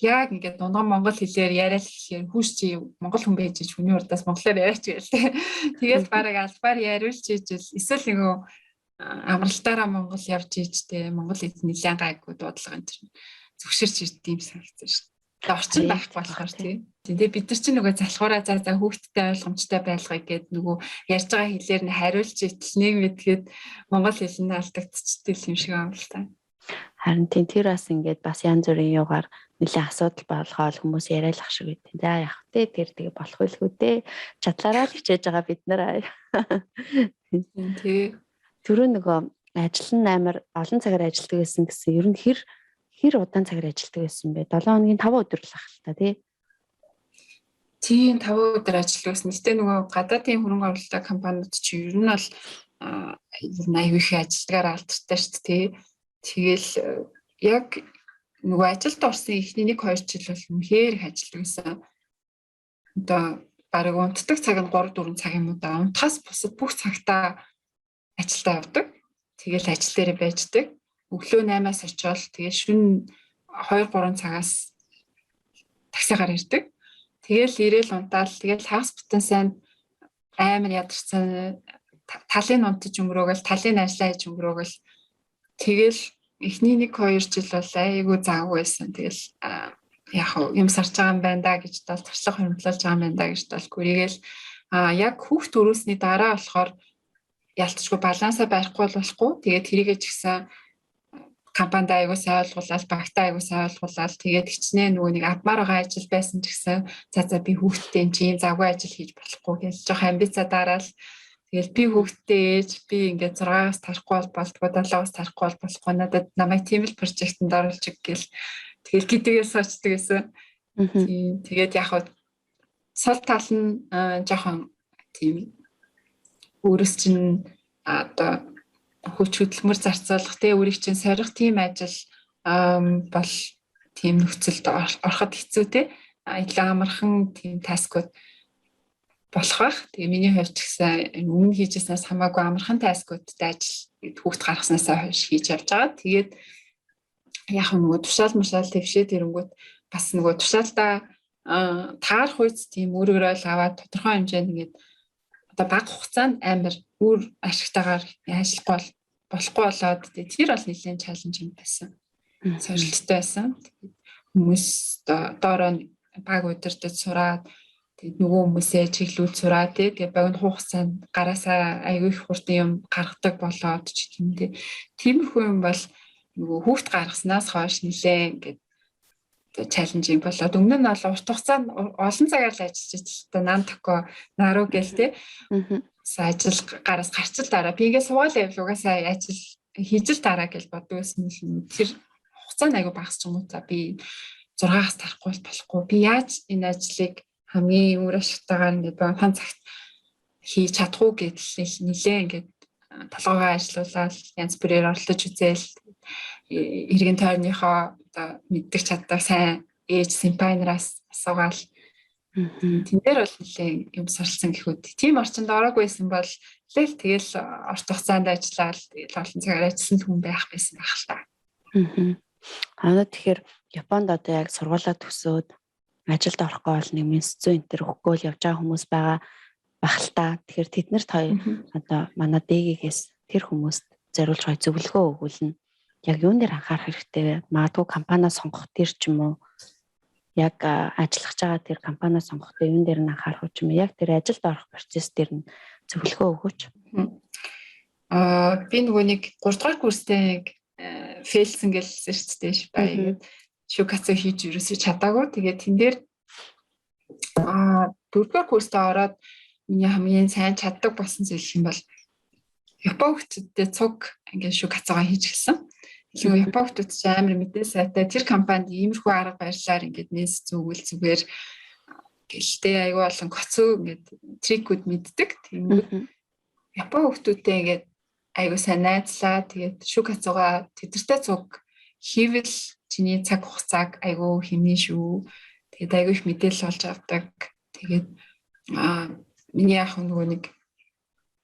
яг ингээд дундаа монгол хэлээр яриад гэхээр хүүш чи монгол хүн байж хүний урдаас монголоор яриач гээл. Тэгээд бараг албаар яриулж ижил эсвэл нөгөө амралтаараа монгол явж ижтэй монгол хэд нэлээд гайгүй дуудлага энэ чинь зөвшөрч ирдэм санагдсан шүү дээ. Орчин байхгүй болохоор тий. Тэгээд бид нар чинь нөгөө залхуураа за хүүхдтэй ойлгомжтой байлгая гэд нөгөө ярьж байгаа хэлээр нь хариулж итэл нэг мэдгээд монгол хэл нь алдагдчихдаг юм шиг байна л та. Харин тийм тэр бас ингээд бас янз бүрийн юугаар нэлээд асуудал болгоод хүмүүс яриалах шиг байт. За яах вэ? Тэр тэгээ болох байлгүй дээ. Чадлаараа л хичээж байгаа бид нар. Тий. Түрүү нөгөө ажил нь амар олон цагаар ажилладаг байсан гэсэн. Ер нь хэр удаан цагаар ажилладаг байсан бэ? 7 хоногийн 5 өдөр л ах л та тий. Тийм 5 өдөр ажилладаг байсан. Гэтэ нөгөө гадаадын хөрөнгө оруулалтын компаниуд чи ер нь бол аюу их ажиллагаар алдартай шүү дээ. Тэгэл яг нөгөө ажилд орсон ихний 1-2 жил бол үнэхээр их ажилладаг гэсэн. Одоо бараг унтдаг цаг нь 3-4 цаг юм уу да. Унтахаас бусад бүх цагтаа ажилдаа явдаг. Тэгэл ажил дээр байждаг. Өглөө 8-аас очивол тэгээ шөнө 2-3 цагаас таксигаар ирдэг. Тэгэл ирээл унтаал тэгэл хагас бүтэн сайн амар ядарсан талын унтаж өнгөрөөгөл талын ажиллаа хийж өнгөрөөгөл тэгэл эхний 1-2 жил бол айгүй заагүй байсан. Тэгэл яг юм сарж байгаа юм байна да гэж бол туршлага хөрвүүлж байгаа юм байна да гэж бол гүрийгээл яг хүүхд төрүүлсний дараа болохоор ялцчгүй балансаа барихгүй болохгүй. Тэгээд тэрийгээ ч гэсэн компанид аягүй сайн ойлгуулаад, багтаа аягүй сайн ойлгуулаад тэгээд хичнээн нөгөө нэг авмаар байгаа ажил байсан ч гэсэн за би хүүхдтэй юм чи завгүй ажил хийж болохгүй гэж жоох амбицаа дараал. Тэгэл би хүүхдтэй ээж би ингээд 6-аас тарахгүй болтгоо 7-аас тарахгүй болохгүй надад намайг тийм л прожектэнд оруулж иг гэл тэгэл гидгээс очдөг гэсэн. Тэгээд яг сул тал нь жоохон тийм өөрөөс чинь одоо хүч хөдөлмөр зарцуулах те өөрийг чинь сорих тийм ажил бол тийм нөхцөлд ороход хэцүү те илүү амархан тийм таскууд болох байх. Тэгээ миний хувьд ч гэсэн өмнө хийжсэнээс хамаагүй амархан таскуудтай ажил хүүхд гаргаснаас хойш хийж явж байгаа. Тэгээд яг нөгөө тушаал мушаал твшээд ирэнгүүт бас нөгөө тушаалдаа таарах үйс тийм өөрөөрөө л аваад тодорхой хэмжээнд ингээд одоо бага хугацаанд амар үр ашигтайгаар ажиллахгүй болохгүй болоод тэр бол нэлийн чаленж юм байсан. Сорилттой байсан. Хүмүүс доороо баг удирдах сураад тэгээд нөгөө хүмүүсээ чиглүүл сураад тэгээд богино хугацаанд гараасаа аягүй их хурдан юм гаргадаг болоод ч юм дээ. Тиймэрхүү юм бол нөгөө хүүхд гаргаснаас хойш нэлээ ингээд чаленжинг болоод өмнө нь бол урт хугацаанд олон цагаар л ажиллаж байгаа нам тако наруу гэл те ажил гараас гарчил дараа би ингээд суугаал явал угаасаа ажил хийж л дараа гэж боддог байсан юм. Тэр хугацаанд аягүй багасч юм уу за би 6-аас тарахгүй болохгүй би яаж энэ ажлыг хамгийн өөр ашигтайгаар ингээд хан цагт хийж чадахгүй гэдэл нэлээ ингээд толгойгоо ажилуулаад янз бүрээр оролдож үзээл иргэн тойрныхоо одоо мэддэг чаддаг сайн ээж симпайнараас асуугаал тэн дээр бол нэлээ юм суралцсан гэхүүд тийм орчинд ороогүйсэн бол тэгэл орт хугацаанд ажиллаад тэгэл олон цагаар ажилласан хүн байх байсан байх л та. Тэгэхээр Японд одоо яг сургуулаа төгсөөд ажилд орохгүй бол нэг менсцүү энэ төр өгөхгүй явж байгаа хүмүүс байгаа бах л та. Тэгэхээр тэднэрт одоо манай дээгээс тэр хүмүүст зориулж гоё зөвлөгөө өгүүлнэ. Яг юун дээр анхаарах хэрэгтэй вэ? Магадгүй компаниа сонгох тэр ч юм уу яг ажиллаж байгаа тэр компаниа сонгохдоо юун дээр нь анхаарах юм бэ? Яг тэр ажилд орох процесс дээр нь зөвлөгөө өгөөч. Би нөгөө нэг 3 дугаар курстэй фейлсэн гэлсэн шүү дээ шпай. Шүкацо хийж ерөөсөй чадаагүй. Тэгээд тэн дээр 4 дугаар курстаа ороод миний хамгийн сайн чаддаг болсон зүйл юм бол Япон хүмүүстэй цуг ингээд шүкацогаа хийж гисэн. Илүү Япон хүмүүс ч амар мэдээ сайтай тэр компанид иймэрхүү арга барилаар ингээд нээс зүгэл зүгээр гэлтэй аюу болон гоцоо ингээд трикүүд мэддэг. Тэнгүүд Япон хүмүүстэй ингээд аюу сайн найзлаа. Тэгээд шүкацогаа тэдэртэй цуг хийвэл чиний цаг хугацааг аюу хэмнэн шүү. Тэгээд аюу их мэдээлэл олж авдаг. Тэгээд миний ах нөгөө нэг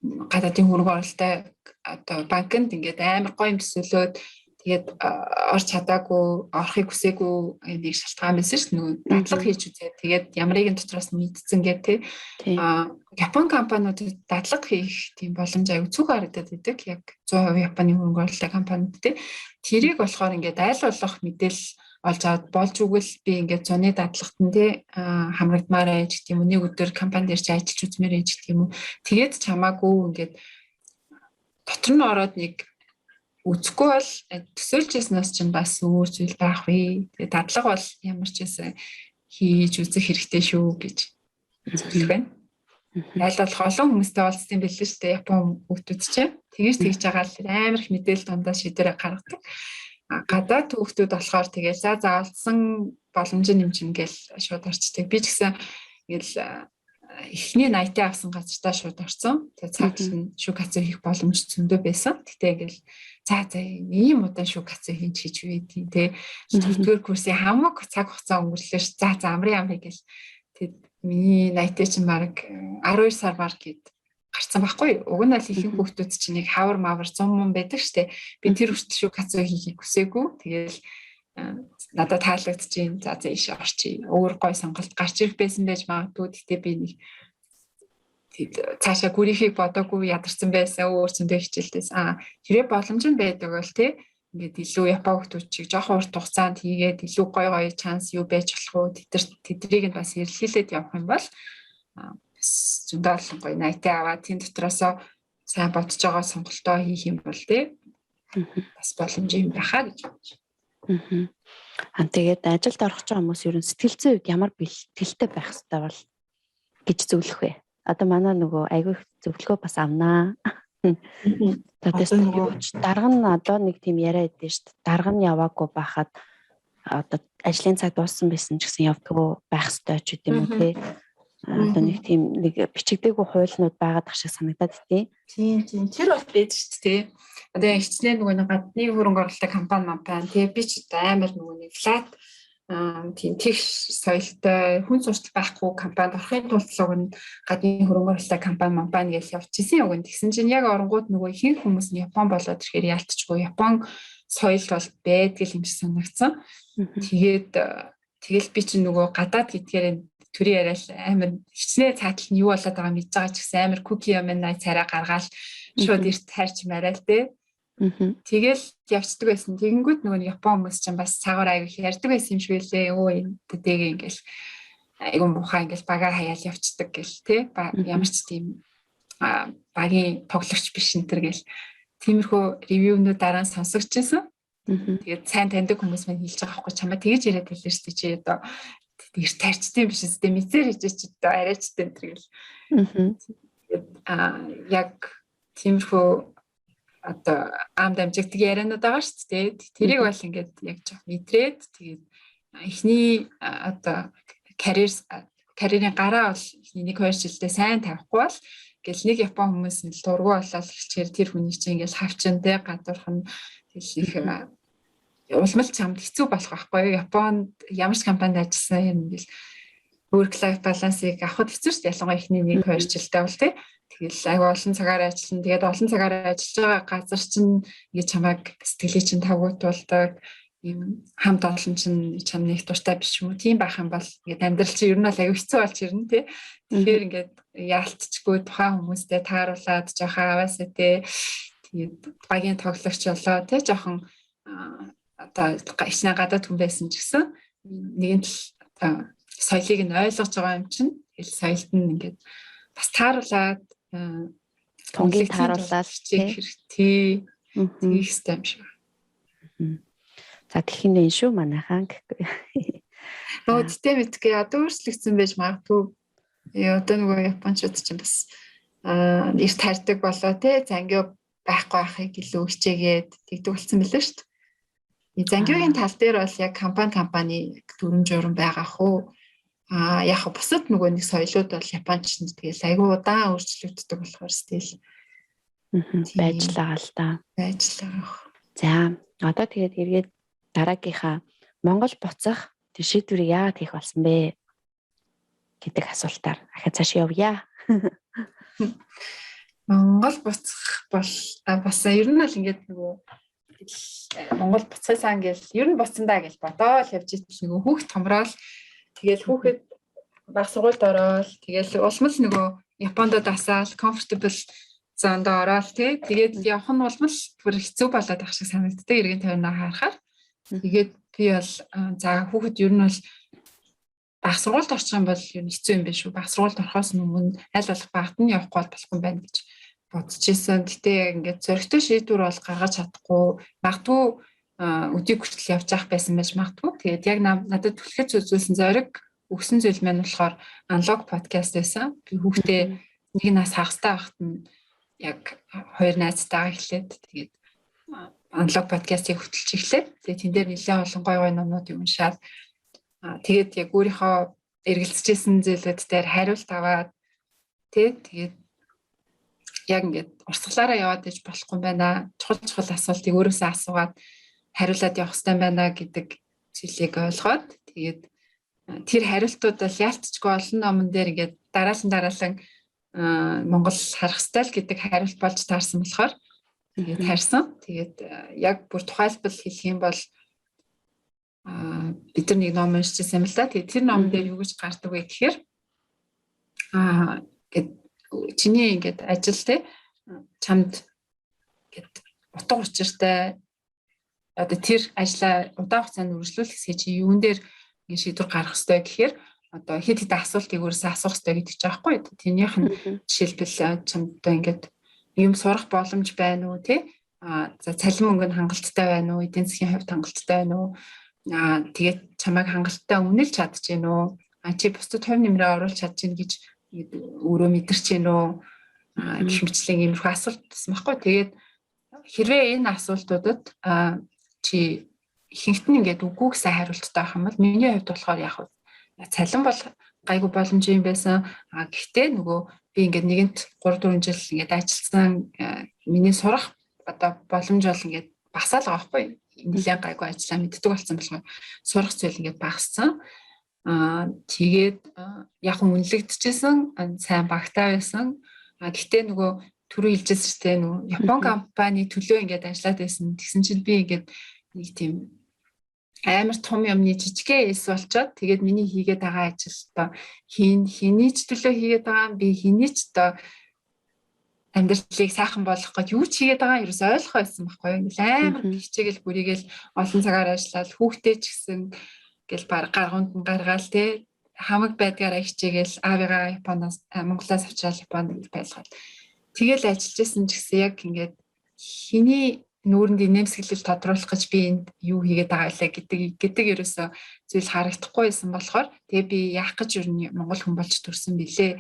гадаадын хөрөнгө оруулалттай одоо банкнд ингээд амар гоё юм төсөөлөөд тэгээд орч чадаагүй орохыг хүсээгүй нэг шалтгаан байсан шүү нөгөө дадлага хийж үзээ. Тэгээд ямар нэгэн дотроос мэдсэн гэх тээ. Япон компаниудад дадлага хийх тийм боломж аюу цөөхөн харагдаад байдаг. Яг 100% Японы хөрөнгө оруулалттай компаниуд тээ. Тэрийг болохоор ингээд айл болох мэдээлэл олж аваад болж өгвөл би ингээд зуны дадлагт нь тий хамрагдмаар ээж гэх юм уу нэг өдөр компани дээр чи ажиллаж үзмээр ээж гэх юм уу тэгээд чамаагүй ингээд дотор нь ороод нэг үзэхгүй бол төсөөлжсэнээс чинь бас өөр зүйл байх вэ тэгээд дадлага бол ямар ч байсан хийж үзэх хэрэгтэй шүү гэж зөвлөх байна. Айл болох олон хүмүүстэй уулзсан билээ шүү дээ Япон хүмүүс чинь тэгж байгаа л амар их мэдээлэл дундаа шийдвэрээ гаргадаг. Гадаад хүүхдүүд болохоор тэгээ за олдсон боломжийн нэмжингээл шууд орчдөг. Би ч гэсэн ингээл эхний 80 авсан газартаа шууд орсон. Тэгээ цааш нь шүкацо хийх боломж зөндөө байсан. Гэтэ ингээл За ийм удаан шүүх хацаа хийж байдیں۔ Тэ 4-р курсын хамаг цаг хугацаа өнгөрлөө ш. За амрын гэл. Тэгэд миний найтаа чинь баг 12 сар баг гээд гарцсан байхгүй. Уг нь аль ихэнх хүүхдүүд чинь нэг хавар мавар 100 мөн байдаг штэ. Би тэр хүртэл шүүх хацаа хийхийг хүсээгүй. Тэгэл надад таалагдчихээн. За ийш орчий. Өөр гой сонголт гарч ирэх байсан байж магадгүй. Гэтэ би нэг цаашаа гүрийнхийг бодоогүй ядарсан байсан өөр зөндөө хичээлдээс хэрэг боломж нь байдаг бол тий ингээд илүү Япон хүмүүсийг жоохон урт хугацаанд хийгээд илүү гоё шанс юу байж болох уу тэдрийг нь бас эрэлхийлээд явах юм бол зөндөө олон гоё найтаа аваад тийм дотроосоо сайн бодож байгаа сонголтоо хийх юм бол тий бас боломж юм байхаа гэж бодож байна. Тэгээд ажилд орох ч хүмүүс ер нь сэтгэл зүйн үед ямар бэлтгэлтэй байх хэрэгтэй бол гэж зөвлөх вэ? Одоо манай нөгөө айгүй зөвлөгөө бас авнаа. Тэгээд дарга нь одоо нэг тийм яриа идэв шүү дээ. Дарга нь яваагүй байхад одоо ажлын цаг дууссан байсан ч гэсэн явдггүй байх ёстой ч гэдэм үү те. Одоо нэг тийм нэг бичигдээгүй хуулиуд байгаад тах шиг санагдаад тий. Тийм. Тэр бол байж шүү дээ. Одоо хичнээн нөгөө гадны хөрөнгө оруулалтын компани тий би ч амар нөгөө нэг флат тийм тэгш соёлтой хүн суртал байхгүй компанид орохын тулд нь гадны хөрөнгө оруулалтын компани гэж явчихсан юм. Тэгсэн чинь яг оронгууд нөгөө ихэнх хүмүүс нь Япон болоод ирэхээр яалтчгүй Япон соёл бол байдаг юм шиг санагдсан. Тэгэл би чинь нөгөө гадаад гэдгээр төрийн яриад амар хичнээн цаатал нь юу болоод байгаа мэдж байгаа ч гэсэн амар cookie юм царай гаргаал шууд эрт хайрч мараад те. Тэгэл явцдаг байсан. Тэгэнгүүт нөгөө Япон хүмүүс чинь бас цагаар аяг ярьдаг байсан юм шиг үлээ. Өө тэтэйг ингээл айгу муухай ингээл бага хаяал явцдаг гэл те. Ямар ч тийм багийн тоглогч биш энэ төр гэл. Тиймэрхүү ревюнууд дараа нь сонсогдчихсан. Тэгээд сайн таньдаг хүмүүс мань хэлж байгаа байхгүй чамаа тэгэж яриад байлаа шүү дээ чи одоо тэгж тарьчтай биш үстэй мэдээр хийж чи одоо арайчтай энэ төр гэл. Тэгээд яг тиймэрхүү одоо ам дамжигддаг яриануд байгаа шүү дээ. Тэрийг бол ингээд яг жоох мэдрээд тэгээд эхний одоо карьерийн гараа бол эхний 1-2 жилдээ сайн тавихгүй бол гэл нэг Япон хүмүүс нь дургу болоод эхэлчихээр тэр хүний чинь ингээд хавчин те гадуурх нь их улмал чамд хэцүү болох байхгүй. Японд ямар ч компанид ажилласан юм ингээл work life balance-ыг авахд хэцүү шүү дээ. Ялангуяа эхний 1-2 жилдээ бол те тэгэл аяга олон цагаар ажиллана. Тэгээд олон цагаар ажиллаж байгаа газар чинь ингэ чамайг сэтгэлээ чинь тавгуутуулдаг. Ийм хамт олон чинь чамны их дуртай биш юм уу? Тийм байх юм бол ингээд амьдрал чинь ер нь бол аяга хэцүү болж ирнэ тий. Тэгэхээр ингээд яалтчгүй тухайн хүмүүстэй тааруулаад жоохон аваасаа тий. Тэгээд багийн тоглогч болоо тий жоохон одоо ичнэ гадаад хүн байсан ч гэсэн нэгэн л соёлыг нь ойлгож байгаа юм чинь тэгэл соёлд нь ингээд бас тааруулаад тонгийн тааруулаад хэрэгтэй тийм систем шиг. За гэх юм энэ шүү манайхаа гэхгүй. Нөгөө тэтэ мэдгүй одоо өөрчлөгдсөн байж магадгүй. Одоо нөгөө японочдод ч бас их тарьдаг болоо те зангиу байхгүй байхыг илүү хичээгээд тэгдэг болсон мөлөө шүү дээ. Зангиугийн тал дээр бол яг компани дүрм журм байгаа хөө. Яг бусад нөгөө нэг соёлууд бол Япончд тэгэл айгүй удаан өөрчлөгддөг болохоор стил байжлаа л да. За одоо тэгээд эргээд дараагийнхаа Монгол буцах шийдвэрийг яагаад хийх болсон бэ гэдэг асуултаар ахаа цааш явъя. Монгол буцах бол бас ер нь л ингээд нөгөө Монгол буцаасаа ингээл ер нь буцсандаа гэж бодоол явж итэл нөгөө хүүхд томроод тэгэл хүүхэд баг сургуульд ороод тэгэл улмал нөгөө Японд дасаал comfortable зонд ороод тэгээд явах нь улмал бүр хэцүү болоод ах шиг санагддаг эргэн тойрноо харахаар. Тэгээд би бол за хүүхэд ер нь бол баг сургуульд орчих юм бол ер нь хэцүү юм биш үү. Баг сургуульд орохоос өмнө аль болох багт нь явахгүй болохгүй юм байна гэж бодож ирсэн. Гэтэ ингээд зөрөгтэй шийдвэр бол гаргаж чадахгүй. Магадгүй өдийг хүртэл явж явах байсан байж магадгүй. Тэгээд яг надад түлхэж үзүүлсэн зориг өгсөн зүйл маань болохоор аналог подкаст байсан. Би хүүхдээ нэг нас хагастай байхад нь яг хоёр найзтайгаа эхлээд тэгээд аналог подкастыг хөтлөж эхлээд тэгээд тэн дээр нэлээд олон гоё номнуудыг уншаад тэгээд яг өөрийнхөө эргэлзэжсэн зүйлүүд дээр хариулт аваад тэгээд яг ингээд урсгалаараа яваад иж болохгүй юм байна. Чухал асуултыг өөрөөсөө асуугаад хариулаад явах хэрэгтэй байна гэдэг зүйлийг ойлгоод тэгээд тэр хариултууд бол яалтчгүй олон номон дээр ингээд дараалан Монгол харах стайл гэдэг хариулт болж таарсан болохоор тэгээд харьсан. Тэгээд яг бүр тухайлбал хэлэх юм бол бид нар нэг ном уншижсэн юм л да. Тэгээд тэр ном дээр юу гэж гардаг вэ гэхээр чиний ингээд ажил те чамд ингээд утга учиртай одоо тэр ажлаа удаан хугацаанд үргэлжлүүлэхсээ чи юун дээр ингээд шийдвэр гаргах ёстой гэхээр одоо хэд хэдэн асуултыг өөрөөсөө асуух ёстой гэдэг ч аахгүй. Тэрнийх нь жишээлбэл чамд одоо ингээд юм сурах боломж байна уу те за цалин мөнгөнд хангалттай байна уу, эдийн засгийн хувьд хангалттай байна уу, тэгээд чамайг хангалттай үнэлж чадчихэв үү, чи бусдад хувь нэмрээ оруулж чадчихна гэж өөрөө мэдэрч гэнэ үү гэх мэтлэн иймэрхүү асуулт байсан байхгүй. Тэгээд хэрвээ энэ асуултуудад чи ихэнх нь ингээд үгүй гэсэн хариулттай байх юм бол миний хувьд болохоор яг цалин бол гайгүй боломж юм байсан. Гэхдээ нөгөө би ингээд нэгэнт 3-4 жил ингээд ажилласан миний сурах одоо боломж бол ингээд басаал байгаа байхгүй. Нэлээд гайгүй ажиллаа мэддэг болсон болохоор сурах зүйл ингээд багассан. Тэгээд яг үнэлэгдэжсэн сайн багтаа байсан. Гэхдээ нөгөө түрүү хэлжсэн ч тийм нөгөө Япон компани төлөө ингээд ажиллаад байсан. Тэгсэн чинь би ингээд нэг тийм амар том юмны жижигхэн эс болчоод тэгээд миний хийгээд байгаа ажил одоо хэний ч төлөө хийгээд байгаа би хэний ч одоо амьдралыг сайхан болгох гэж юу ч хийгээд байгаа ерөөс ойлгох байсан байхгүй юу. Амар хичээгэл бүрийгэл олон цагаар ажиллаад хүүхдээ ч гэсэн гэл гаргуунд нь гаргаал те хамаг байдгаараа хичээгэл аавыгаа Японоос Монголоос авчраад Японд байлгаад тэгэл ажиллаж исэн ч гэсэн яг ингээд хэний нүүрэнд инээмсэглэл тодруулах гэж би энд юу хийгээд байгаа вэ гэдэг ерөөсөө зүйл харагдахгүй байсан болохоор тэгээ би яах гэж юу Монгол хүн болж төрсөн бэлээ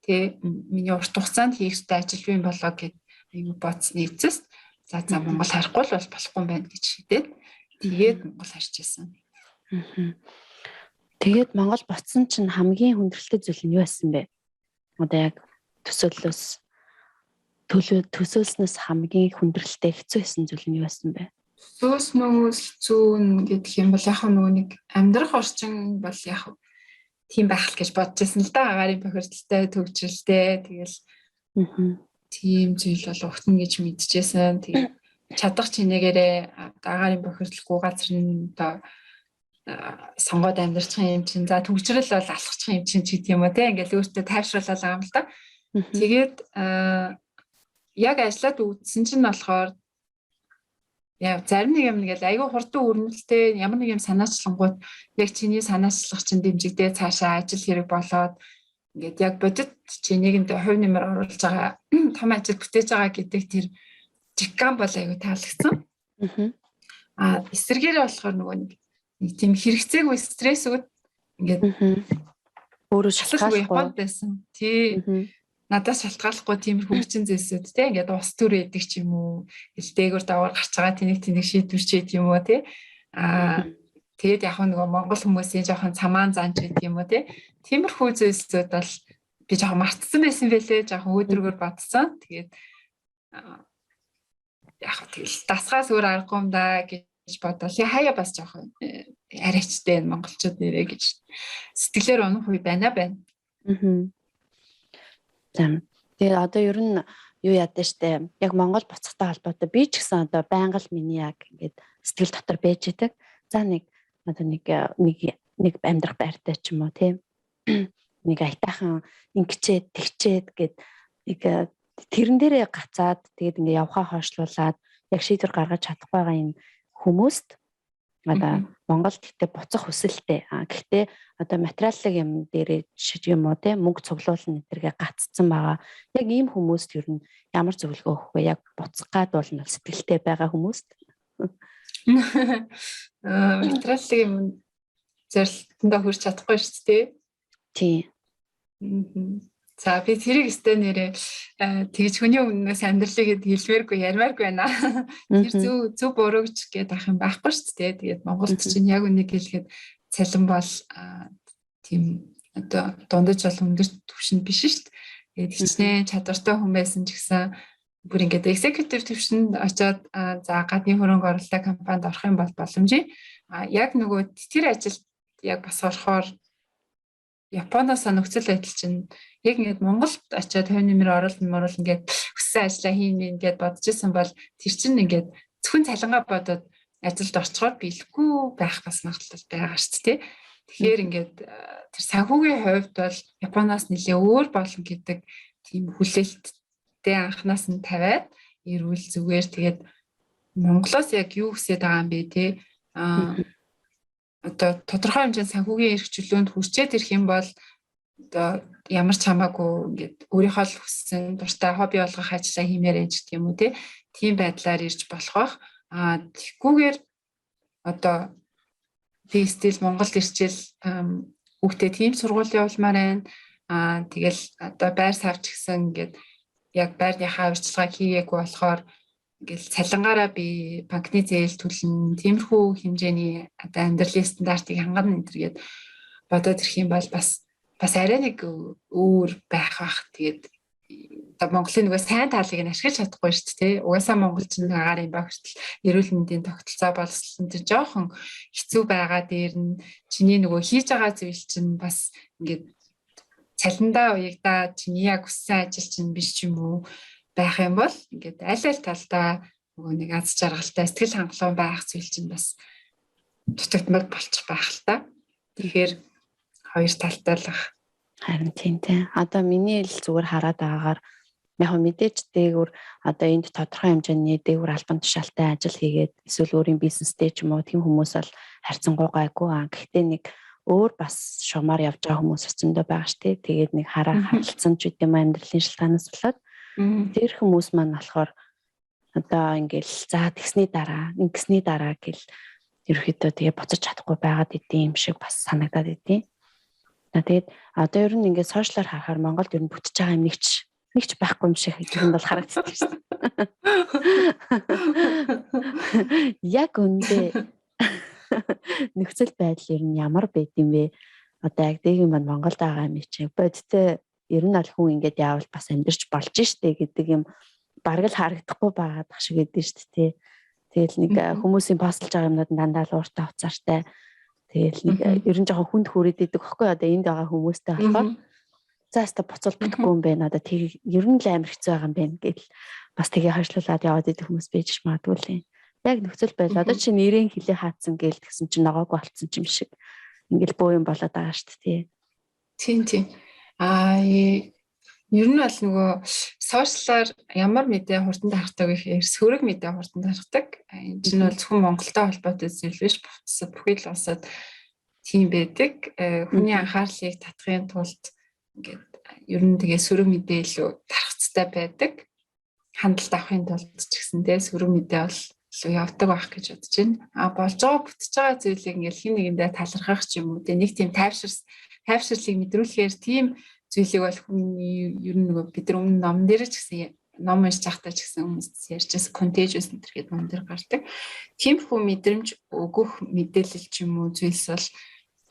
тэ миний урт хугацаанд хийх ёстой ажил бий болоо гэд аюу бодсны эцэст за Монгол харахгүй л болохгүй юм байна гэж шийдээд тэгээд Монгол харж ирсэн. Тэгээд Монгол буцсан чинь хамгийн хүндрэлтэй зүйл нь юу байсан бэ? Одоо яг төсөөлснөөс хамгийн хүндрэлтэй хэцүү байсан зүйл нь юу байсан бэ? Төсөөлснөөс хэцүү гэдэг юм бол яг нөгөө нэг амьдрах орчин бол яг тийм байх л гэж бодож байсан л да. Агаарын бохирдолтой төвчрэлтэй тэгэл тийм зүйл бол ухтна гэж мэдчихсэн. Тэгээд чадах чинээгээрээ агаарын бохирдолгүй газар нь одоо сонгоод амьдарчих юм чинь за төвчрэл бол алхах юм чинь ч гэдэг юм уу те ингээл өөртөө тайвшруулаад байгаа юм л да. Тэгээд яг ажиллаад үзсэн чинь болохоор яг зарим нэг юм ингээл айгүй хурдан өрнөлттэй ямар нэг юм санаачлангууд яг чиний санаачлах чинь дэмжигдээ цаашаа ажил хэрэг болоод ингээд яг бодит чи нэгэнд хувь нэмэр оруулж байгаа том ажил бүтээж байгаа гэдэг тэр жигган бол айгүй таалагдсан. Эсвэргээрээ болохоор нөгөө нэг тийм хэрэгцээгүй стрессүүд ингээд өөрөө шалтгааллахгүй байсан. Тий. Надаас шалтгааллахгүй тийм хөвчин зэсүүд те ингээд ус төр өгдөг ч юм уу. Дээгүүр даваар гарч байгаа тэнийг шийдвэрчээд юм уу те. Тэгээд яг нөгөө монгол хүмүүсийн жоохон цамаан занж гэдэг юм уу те. Тиймэрхүү зэсүүд бол би жоохон мартсан байсан байлээ. Жоохон өөдрөгөр бодсон. Тэгээд яг тэгэл дасгаас өөр аргагүй юм да гэж бодвол хаяа бас жоохон арайчтай монголчууд нэрээ гэж сэтгэлээр унах үе байна. Тэгээд одоо ер нь юу яадаг штэ яг Монгол буцахтай холбоотой би ч гэсэн одоо байнга л миний яг ингээд сэтгэл дотор байж идэг. За нэг амьдрах байртай ч юм уу тийм нэг айтайхан ингэчээд тэгчээд гээд нэг тэрэн дээрээ гацаад тэгээд ингээ явхаа хойшлуулад яг шийдвэр гаргаж чадахгүй байгаа юм хүмүүст одоо Монголд гэхдээ буцах хүсэлтэй. Гэхдээ одоо материаллык юм дээр жишээ юм уу те мөнгө цуглуулна нэтэргээ гаццсан байгаа. Яг ийм хүмүүст ер нь ямар зөвлөгөө өгөх вэ? Яг буцах гад бол сэтгэлтэй байгаа хүмүүст. Материаллык юм зорилтондоо хүрч чадахгүй шүү дээ. Тий. За би тэрийг өстэй нэрээ тэгж хүний өмнөөс амьдралыг хэлвэргүй ярмааргүй байна. Тэр зөв буруу гэж гээд ах юм байхгүй шүү дээ. Тэгээд Монголд чинь яг үнийг хэлгээд цалин бол тийм одоо дундаж бол өндөр түвшинд биш шүү дээ. Тэгээд хичнээн чадвартай хүн байсан ч гэсэн бүр ингээд executive төвшөнд очиод за гадны хөрөнгө оруулалтын компанид орох юм бол боломжийн. Яг нөгөө тэр ажилд яг бас орохоор Японоос нөхцөл байдал чинь яг ингээд Монголд очиод хувь нэмэр оруулалт ингээд хүссэн ажлаа хийнэ ингээд бодож исэн бол тэр чинь ингээд зөвхөн цалингаа бодоод ажилд орчхоор биелэхгүй байх бас магадлал байгаа шүү дээ. Тэгэхээр ингээд тэр санхүүгийн хувьд бол Японоос нэлээ өөр болно гэдэг тийм хүлээлттэй анханаас нь тавиад ирүүл зүгээр тэгээд Монголоос яг юу хүсэж байгаа юм бэ те одоо тодорхой хэмжээнд санхүүгийн эрх чөлөөнд хүрчээд ирэх юм бол одоо ямар ч хамаагүй ингээд өөрийнхөө л хүссэн дуртай хобби болгох ажиллаа хиймээр байж гэх юм уу те тийм байдлаар ирж болох бах тэггүйгээр одоо би стил Монголд ирчээл хүүхдээ тийм сургууль явуулмаар байна. Тэгэл одоо байр савч гэсэн ингээд яг байрныхаа урьдчилгааг хийгээгүй болохоор ингээл цалингаараа би банкны зээл төлнө. Тиймэрхүү хэмжээний одоо амьдралын стандартыг хангана энэ төргээд бодоод ирэх юм бол бас арай нэг өөр байх бах. Тэгээд одоо Монголын нөгөө сайн талыг нь ашиглаж чадахгүй шүү дээ. Угаасаа монголчин агаар юм баг хүртэл эрүүл мэндийн тогтолцоо боловсрол энэ жоохон хэцүү байгаа дээр нь чиний нөгөө хийж байгаа зүйл чинь бас ингээд цалиндаа уягдаа чиний яг хүссэн ажил чинь биш ч юм уу байх юм бол ингээд аль талдаа нөгөө нэг аз жаргалтай сэтгэл хангалуун байх зүйл чинь бас дутагдмал болчих байх л та. Тэгэхээр хоёр талтай л ах. Харин тийм тий. Одоо миний л зүгээр хараад байгаагаар яг мэдээж дээгүүр одоо энд тодорхой хэмжээний дээгүүр албан тушаалтай ажил хийгээд эсвэл өөрийн бизнестэй ч юм уу тийм хүмүүс бол харьцангуй гайгүй гэхдээ нэг өөр бас шумаар явж байгаа хүмүүс өчнөдөө байгаа штэ. Тэгээд нэг харилцсан ч үгүй юм амьдралын шалтгаанаас болоод тэр хүмүүс маань болохоор одоо ингээл за тэгсний дараа гэл ерөөхдөө тэгээ буцаж чадахгүй байгаад идэм юм шиг бас санагдаад идэв. Тэгээд одоо ер нь ингээд сошиалар харахаар Монголд ер нь бүтэж байгаа юм нэг ч байхгүй юм шиг юм бол харагддаг шүү дээ. Яг үндэ нөхцөл байдал ер нь ямар байд юм бэ? Одоо яг дэгийн маань Монголд байгаа юм чи бодтой ер нь аль хүн ингээд яавал бас амьдарч болж штэ гэдэг юм бараг л харагдахгүй байгаад шиг гэдэг шүү дээ. Тэгэл нэг хүмүүсийн постолж байгаа юмнууд дандаа л ууртай уцаартай. Тэгэл нэг ер нь жоохон хүнд хүрээд идэг хөхгүй одоо энд байгаа хүмүүстэй болохоор заастаа буцуул бүтэхгүй юм байна. Одоо тийг ер нь л амар хэцүү байгаа юм байна гэдэл бас тэгээ хойшлуулад яваад идэх хүмүүс байж магадгүй л юм. Яг нөхцөл байдал одоо чи нэрийн хилээ хаацсан гээл тэгсэн чинь ногоогүй болцсон юм шиг ингээл бөө юм болоод байгаа шүү дээ. Тийм. Ер нь бол нөгөө сошиалар ямар мэдээ хурдан тархдаг гэхээр сөрөг мэдээ хурдан тархдаг. Энэ чинь бол зөвхөн Монголтой холбоотой зүйл биш. Бүхэл улсад тийм байдаг. Хүний анхаарлыг татахын тулд ингээд ер нь тэгээ сөрөг мэдээ илүү тархацтай байдаг. Хандлт авахын тулд ч гэсэндээ сөрөг мэдээ бол илүү явдаг байх гэж бодож байна. Болж байгаа бүтэж байгаа зүйлийг ингээд хин нэгэндээ талархах ч юм уу. Тэг нэг тийм тайвширлыг мэдрүүлэхээр тийм зүйлийг бол хүний ер нь нөгөө бид нар өмнө ном дээр ч гэсэн ном уншиж байхдаа ч гэсэн хүмүүс ярьжсэн contagious гэдэг ном дээр гардаг. Тиймэрхүү мэдрэмж өгөх мэдээлэл ч юм уу зүйлс бол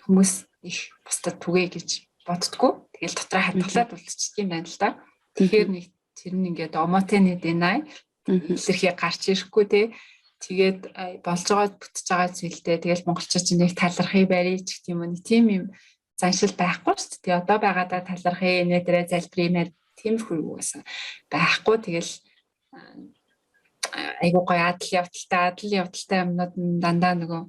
хүмүүс их бусдад түгээ гэж боддгоо. Тэгэл дотроо хадгалаад үлдчихдэг юм байна л да. Тэгэхээр нэг тэр нь ингээд омотены дэнай илэрхий гарч ирэхгүй те. Тэгээд болж байгаа бүтэж байгаа зүйлдээ тэгэл монголчууд чинь нэг талархыг барьж гэх юм уу тийм юм заншил байхгүй шүү дээ. Одоо байгаадаа талархыг нэтэрэ залбирмээр тиймэрхүү юугасан байхгүй. Тэгэл айгуу гоё адал явдалтай юмнууд дандаа нөгөө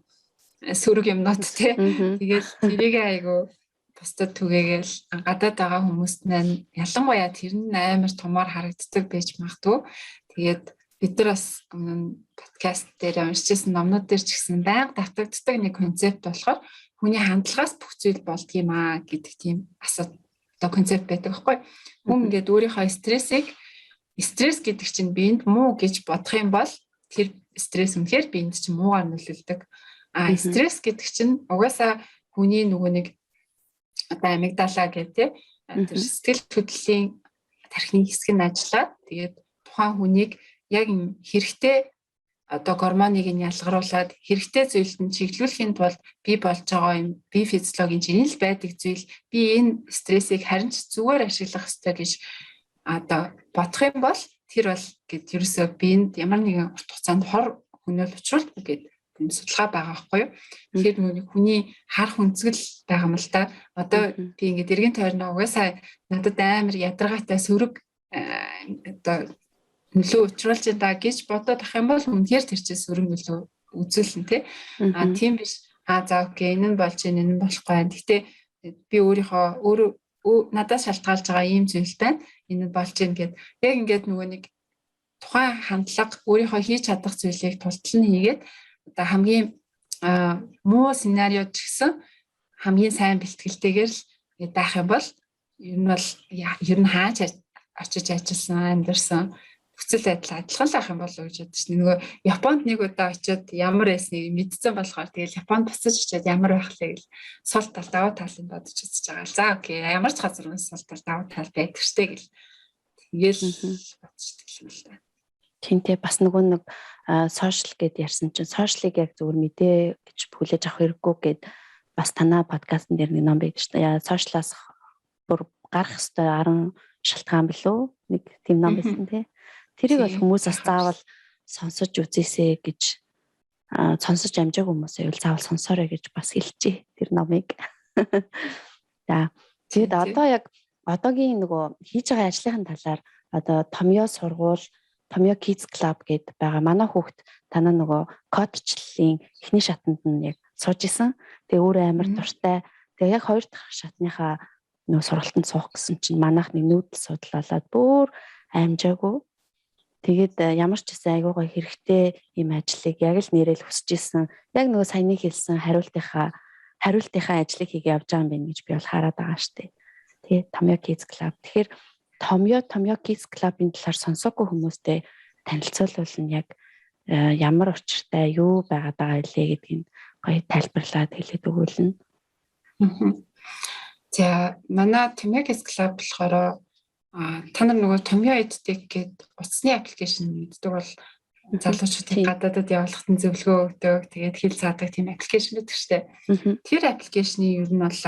сөрөг юмнууд те. Тэгэл тэрийг айгуу бусдад түгээгээл гадаад байгаа хүмүүст нь ялангуяа тэр нь амар томоор харагддаг байж магадгүй. Тэгээд бид нар бас подкаст дээр уншижсэн номнууд дээр ч гэсэн байнга давтагддаг нэг концепт болохоор хүний хандлагаас бүх зүйл болдго юм аа гэдэг тийм одоо концепт байдаг байхгүй. Хүн ингээд өөрийнхөө стресс гэдэг чинь биед муу гэж бодох юм бол тэр стресс үнэхээр биед чинь муугаар нөлөөлдөг. Стресс гэдэг чинь угаасаа хүний нөгөө нэг одоо амигдала гэдэг тэр сэтгэл хөдлөлийн тархины хэсэг нь ажиллаад тэгээд тухайн хүнийг яг хэрэгтэй одоо гормоныг нь ялгаруулад хэрэгтэй зүйлд нь чиглүүлэхийн тулд би болж байгаа юм, би физиологийн чинь л байдаг зүйл, би энэ стрессийг харин ч зүгээр ашиглах ёстой гэж одоо бодох юм бол тэр бол гэд ерөөсөө биэнд ямар нэгэн урт хугацаанд хор хөнөөл учруулахгүй гэд тийм судалгаа байгаа байхгүй юу. Тэгэхээр нөгөө хүний харах үнцгэл байгаа юм л да. Одоо би ингээд эргэн тойрноо угаасаа надад амар ядаргаатай сөрөг одоо нөлөө учруулж байгаа гэж бодоод ах юм бол үнээр тэр чинь сөрөг нөлөө үзүүлнэ тий. Тийм биш. За окей энэ нь болж энэ нь болохгүй байна. Гэтэ би өөрийнхөө надаас шалтгаалж байгаа ийм зүйл байна. Энэ нь болж ийн гэд яг ингээд нөгөө нэг тухайн хандлага өөрийнхөө хийж чадах зүйлийг тултал нь хийгээд одоо хамгийн муу сценариуд ч гэсэн хамгийн сайн бэлтгэлтэйгээр л байх юм бол ер нь хаач очиж ажилласан амьдэрсэн бүцэл адилхан л ах юм болов уу гэж бодож байна. Нөгөө Японд нэг удаа очиод ямар байсныг мэдсэн болохоор тэгэл Японд буцаж очиод ямар байх лээ гэл сул тал даваа талыг бодож үзэж байгаа. За окей ямар ч газар нь сул тал даваа тал байдаг штэ гэл тэгэл бодчихдаг юм л да. Тинтээ бас нөгөө нэг сошиал гэд ярьсан чинь сошиалыг яг зөвхөн мэдээ гэж хүлээж авах хэрэггүй гэд бас танаа подкастн дээр нэг ном байдаг шүү дээ. Сошиалаас бүр гарах ёстой 10 шалтгаан билүү? Нэг тийм ном байсан тий. Тэрийг бол хүмүүс бас заавал сонсож үзээсэй гэж сонсож амжаагүй хүмүүс байвал заавал сонсоорой гэж бас хэлчихье тэр номыг. За тэгэд одоо яг одоогийн нөгөө хийж байгаа ажлын талаар одоо Томьёо сургууль Томьёо Kids Club гэдэг байгаа. Манай хүүхд танаа нөгөө кодчлалын эхний шатанд нь яг сууж исэн. Тэгээ өөрөө амар дуртай. Тэгээ яг 2 дахь шатныхаа нөгөө сургалтанд суух гэсэн чинь манайх нэг нүүдэл судлалаад бүр амжаагүй. Тэгээд ямар ч гэсэн айгуугаа хэрэгтэй юм ажлыг яг л нэрэл хүсэж исэн. Яг нөгөө саяны хэлсэн хариултынхаа ажлыг хийгээ явж байгаа юм байна гэж би бол хараад байгаа штеп. Тэгээ Томьёо Kids Club. Тэгэхээр Томьёо Kids Club-ын талаар сонсоогүй хүмүүстэй танилцуулбал нь яг ямар учиртай юу байгаад байгаа илээ гэдгийг гоё тайлбарлаад хэлээд өгүүлнэ. За манай Томьёо Kids Club болохоор та нар нөгөө Томьёо Edtech гэдэг утасны аппликейшн мэддэг бол залуучуудыг гадаадад явуулахад нь зөвлөгөө өгдөг. Тэгээд хэл заадаг тийм аппликейшн байдаг штэ. Тэр аппликейшны ер нь бол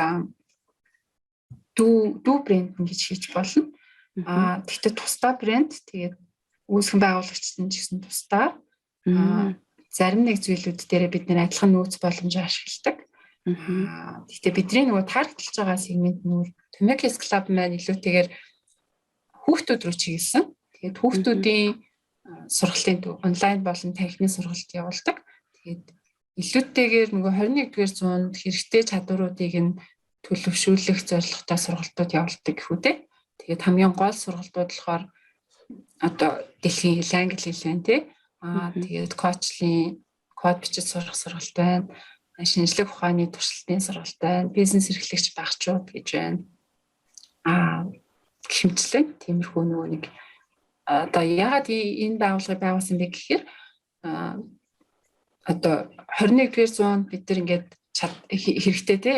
дүү брэнд гэж хийж болно. Гэхдээ тусдаа брэнд тэгээд үүсгэн байгуулагчдын ч гэсэн тусдаа зарим нэг зүйлүүд дээр бид нэр адилхан нөөц боломжийг ашигладаг. Гэхдээ бидний нөгөө таргеталж байгаа сегмент нь Tомьёо Kids Club маань илүүтэйгээр хүүхдүүд рүү чиглэсэн. Тэгээд хүүхдүүдийн сургалтын онлайн болон танхимын сургалт явуулдаг. Тэгээд илүүтэйгээр нөгөө 21-р зуунд хэрэгтэй чадваруудыг нь төлөвшүүлэх зорилготой сургалтууд явуулдаг гэхүү дээ. Тэгээд хамгийн гол сургалтууд болохоор одоо дэлхийн хэл англи хэл байна тий. Тэгээд коучлын код бичиж сурах сургалт байна. Шинжлэх ухааны туршилтын сургалт байна. Бизнес эрхлэгч багчууд гэж байна. Хэмжлэн тиймэрхүү нөгөө нэг одоо яагаад энэ байгууллагыг байгуулсан бэ гэхээр одоо 21-р зуунд бид нар ингээд хэрэгтэй тий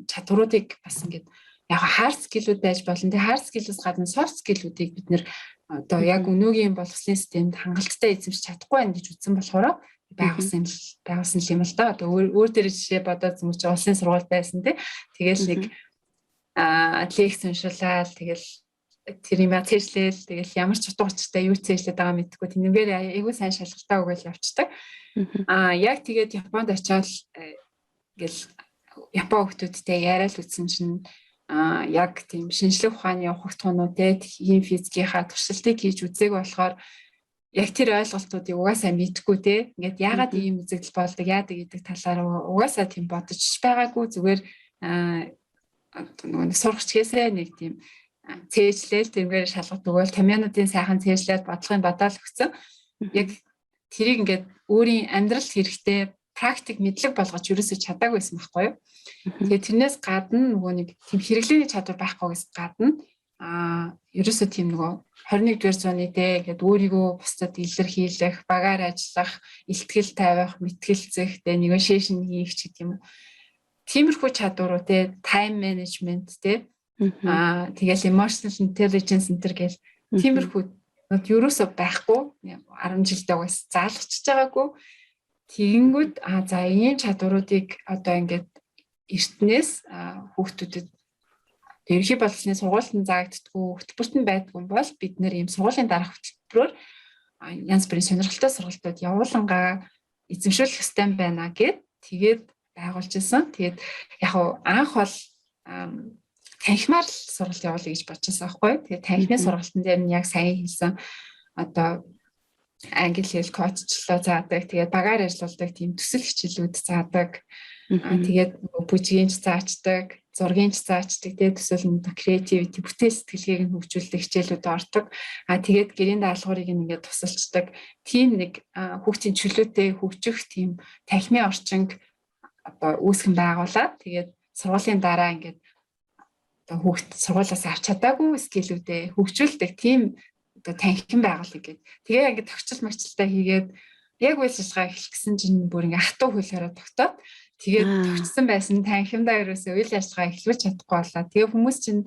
чадваруудыг бас ингээд яг hard skill-үүд байж болно. Тэгээ hard skill-ээс гадна soft skill-үүдийг бид нэр одоо яг өнөөгийн боловсролын системд хангалттай эзэмшиж чадахгүй байна гэж үзсэн болохоор байгуулсан юм л да. Одоо өөр дээр жишээ бодоод зүмж улсын сургууль байсан тий. Тэгэл нэг лекц уншуулаад тэгэл тэр юм цээжлээл тэгэл ямар ч утга учиртай юу цээжлээд байгаа мэдгүй тэнэгээр айгүй сайн шалгалтаа өгөөл явцдаг. Яг тэгээд Японд очиод ингээл Япон хүмүүстэй яриад үзсэн чинь яг тийм шинжлэх ухааны ухагт тонууд ийм физикийнхаа туршилтыг хийж үзээг болохоор яг тэр ойлголтуудыг угаасаа мэдгүй те ингээд яагаад ийм үзэгдэл болдог яадаг гэдэг талаар угаасаа тийм бодож байгаагүй зүгээр нөгөө сурагчгээсээ нэг тийм цээжлээл тэрнгээр шалгалт өгөөл Томьёонуудын сайхан цээжлээд бодлогын бадаал өгсөн. Яг тэрийг ингээд өөрийн амьдралд хэрэгтэй практик мэдлэг болгож ерөөсөө чадаагүй байсан байхгүй юу. Тэгээд тэрнээс гадна нөгөө нэг тийм хэрэглээний чадвар байхгүйгээс гадна ерөөсөө тийм нөгөө 21-р зууны тэгээд өөрийгөө бусдад илэрхийлэх, багаар ажиллах, илтгэл тавих, мэтгэлцэх, тэгээд negotiation хийх ч гэдэг юм. Тиймэрхүү чадварууд time management тэгэл emotional intelligence гэл тиймэрхүү ерөөсөө байхгүй 10 жилдээ бас заалгачж байгаагүй. Тэгэнгүүт за ийм чадваруудыг одоо ингээд эртнээс хүүхдүүдэд ерөнхий боловсны сургуульд заагддаггүй, хөтөлбөрт нь байдгүй бол бид нэр ийм сургуулийн дараах хөтөлбөрөөр янз бүрийн сонирхолтой сургалтууд явуулангаа эзэмшүүлэх ёстой байна гэд тэгээд байгуулж ирсэн. Тэгээд яг анх бол танхимаар л сургалт явуулъя гэж бодчихсон байхгүй. Тэгээд танхимын сургалтын дээр нь яг сайн хэлсэн одоо англи хэл коуччлоо заадаг. Тэгээд багаар ажилладаг тийм төсөл хичээлүүд заадаг. Тэгээд бүжгийнч заачдаг, зургийнч заачдаг. Тэгээд төсөл нь креативити, бүтээл сэтгэлгээг нь хөгжүүлдэг хичээлүүд ордог. Тэгээд гэрийн даалгаврыг ингээд тусалчдаг. Тийм нэг хүүхдийн чөлөөтэй хөгжих тийм танхимын орчинг одоо үүсгэн байгуулад тэгээд сургуулийн дараа ингээд одоо хүүхд сургуулиас авч чадаагүй скиллүүдээ хөгжүүлдэг тийм одоо танхим байгуулъя гэдэг. Тэгээ ингээд тогтчил мэгчлээ хийгээд яг үйл ажиллагаа эхлэх гэсэн чинь бүр ингээд ах トゥ хөлөөрөө тогтоод тэгээд тогтсон байсан танхимдаа ерөөсөө үйл ажиллагаа эхлүүлж чадахгүй боллаа. Тэгээ хүмүүс чинь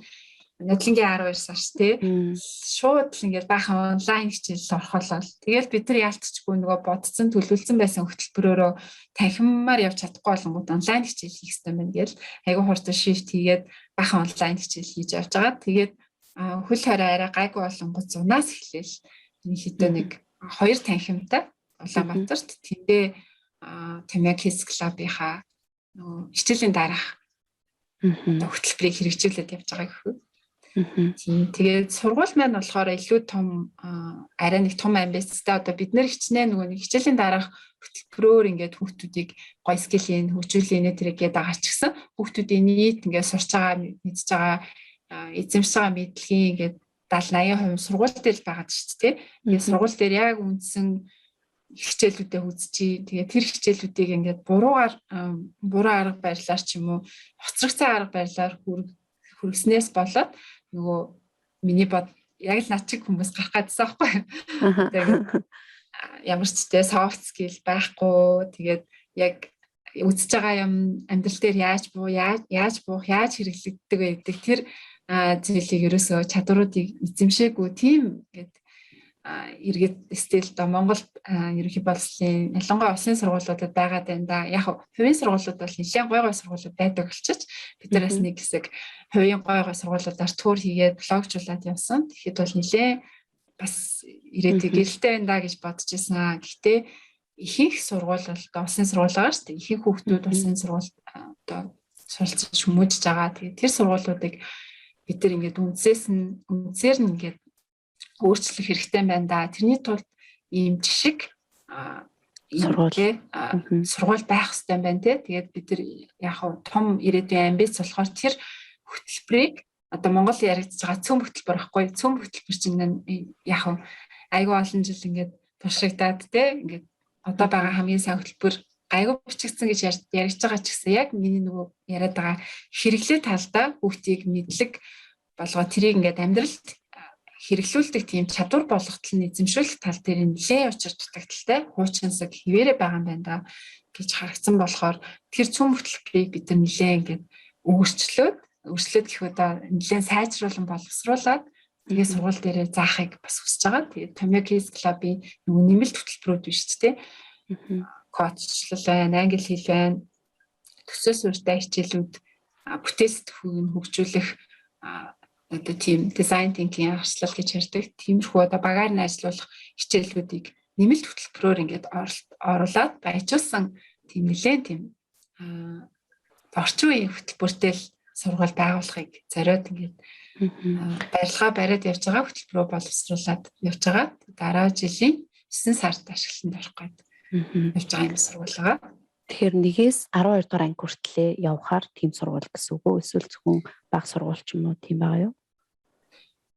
нодлонгийн 12 сарч тий шууд л ингээд баахан онлайн хичээл орхолоо. Тэгэл бид нар яалтчгүй нөгөө бодцсон төлөвлөсөн байсан хөтөлбөрөөрөө танхимаар явж чадахгүй болонгууд онлайн хичээл хийх хэрэгтэй байна гэл айгүй хурдан шифт хийгээд баахан онлайн хичээл хийж явж байгаа. Тэгээд хөл хорой арай гайгүй болонгууд зунаас эхлээл хэдэн нэг 2 танхимтай Улаанбаатарт тэндээ Томьёо Kids Club-ийнхаа нөгөө хичээлийн дараах хөтөлбөрийг хэрэгжүүлээд явж байгаа гэхгүй. Тэгээд сургууль маань болохоор илүү том арай нэг том амбицтай одоо бид нэр хичнээн нөгөө нэг хичээлийн дараах хөтөлбөрөөр ингээд хүүхдүүдийг гоё скиллийн хөгжүүлээ тэрэг гээд байгаа ч гэсэн хүүхдүүдийн нийт ингээд сурч байгаа мэдж байгаа эзэмшиж байгаа мэдлэгийн ингээд 70-80% сургууль дээр л байгаа шүү дээ. Тэгээд сургууль дээр яг үндсэн хичээлүүдээ үзчихье. Тэгээд тэр хичээлүүдийг ингээд буруу арга барилаар ч юм уу хоцрогцсон арга барилаар хүргэснээс болоод нөгөө миний бод яг л над чиг хүмүүс гарах гэдсэн аахгүй. Тэгээд ямар ч тэ soft skill байхгүй. Тэгээд яг үзэж байгаа юм амьдрал дээр яаж хэрэглэгддэг вэ гэдэг тэр зүйлийг ерөөсөө чадваруудыг эзэмшээгүй тийм ингээд иргэд стил до Монголд ерөнхий боловсролын ялангуяа улсын сургуулиудад байгаа даа да. Яг хувийн сургуулиуд бол нэлээд гой сургуулиуд байдаг болчих. Бид нараас нэг хэсэг хувийн гой сургуулиудаар тур хийгээд блогжуулаад явсан. Тэгэхэд бол нэлээд бас ирээдүйг гэрэлтэй байна да гэж бодож байсан. Гэхдээ ихэнх сургууль бол улсын сургууль байгаа шүү дээ. Ихэнх хүүхдүүд улсын сургууль одоо суралцж хүмүүжж байгаа. Тэгээд тэр сургуулиудыг бид нар ингээд үндсээр нь ингээд өөрчлөх хэрэгтэй байна да. Тэрний тулд ийм жишг сургууль байх хэрэгтэй байна те. Тэгээд бид нар яг том ирээдүйн амбиц болохоор тэр хөтөлбөрийг одоо Монгол яригдж байгаа цөм хөтөлбөр байхгүй. Цөм хөтөлбөр чинь яг айгүй олон жил ингээд туршигдаад те. Ингээд одоо байгаа хамгийн сайн хөтөлбөр гайгүй бичигдсэн гэж ярьж байгаа ч гэсэн яг миний нөгөө яриад байгаа хэрэглээ талдаа хүүхдийг мэдлэг болгоо тэрийг ингээд амьдралд хэрэглүүлдэг тийм чадвар болгохтол нь эзэмшүүлэх тал дээр нэлээд учир дутагдaltaй хуучинсаг хിവэрэ байгаа юм байна да гэж харагдсан болохоор тэр цөм хөтөлбөрийг бид нар нэлээд ингээд өөрчлөөд гэх удаа нэлээд сайжруулан боловсруулад тэгээ сургууль дээрээ заахыг бас хүсэж байгаа. Тэгээ Томьёо Kids Club-ийн нөгөө нэмэлт хөтөлбөрүүд биш ч тийм коуччлал байна, англи хэл байна, төсөө суурьтай хичээлүүд, бүтээл сэтгэхүйн хөгжүүлэх одоо тийм design thinking аргачлал гэж ярьдаг. Тиймэрхүү одоо багаар нь ажиллах хичээлүүдийг нэмэлт хөтөлбөрөөр ингээд оруулаад баяжуулсан тийм нэлээд тийм орчин үеийн хөтөлбөртэй л сургууль байгуулахыг зориод ингээд барилгаа бариад явж байгаа хөтөлбөрөө боловсруулад явж байгаа. Дараа жилийн 9 сард ашиглалтанд орох гээд явж байгаа юм сургууль байгаа. Тэгэхээр 1-ээс 12 дугаар анги хүртлээр явахаар тийм сургууль гэсэн үг үү? Эсвэл зөвхөн бага сургууль ч юм уу тийм байгаа юу?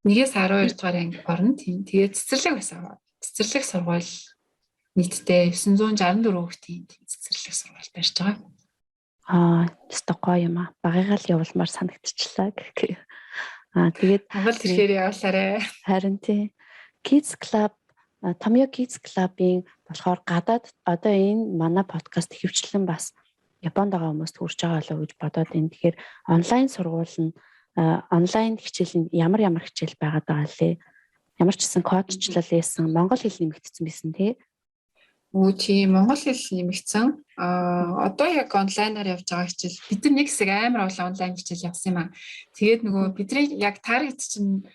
1-ээс 12 дугаар анги орно тийм. Тэгээд цэцэрлэг байсан. Цэцэрлэг сургууль нийтдээ 964 хүүхдийн цэцэрлэг сургууль барьж байгаа. Өстой гоё юм аа. Багыгаа л явуулмаар санагдчихлаа гэх. Тэгээд Монгол ихээр явуулаарэ. Харин тий. Kids Club, Томьёо Kids Club-ийн болохоор гадаад одоо энэ манай подкаст хөвчлэн бас Японд байгаа хүмүүст хүрч байгаа болов уу гэж бодоод энэ. Тэгэхээр онлайн сургууль нь онлайн хичээл нь ямар хичээл байгаад байгаа лээ. ямар ч гэсэн коуччлал байсан, монгол хэл нэмэгдсэн байсан тий. Үгүй тийм монгол хэл нэмэгдсэн. Одоо яг онлайнаар явж байгаа хичээл бид нар нэг хэсэг амар олон онлайн хичээл явсан юм аа. Тэгээд нөгөө бидний яг таргет чинь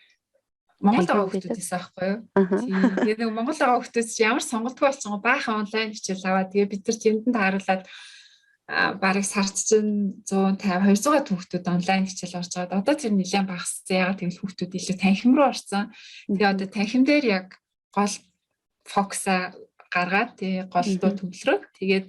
Монголд байгаа хүмүүсээс аахгүй юу? Тийм. Тэгээд нөгөө Монголд байгаа хүмүүс чинь ямар сонголтгүй болчихсон баахан онлайн хичээл аваад тэгээд бид нар тэрэнд тааруулаад бараг сард чинь 150 200 хүүхдүүд онлайн хичээл орж байгаа. Одоо тэр нэлээд багассан. Ягаад гэвэл хүүхдүүд илүү танхим руу орсон. Тэгээд одоо танхим дээр яг гол фокусаа гаргаад тий голдуу төвлөрөө. Тэгээд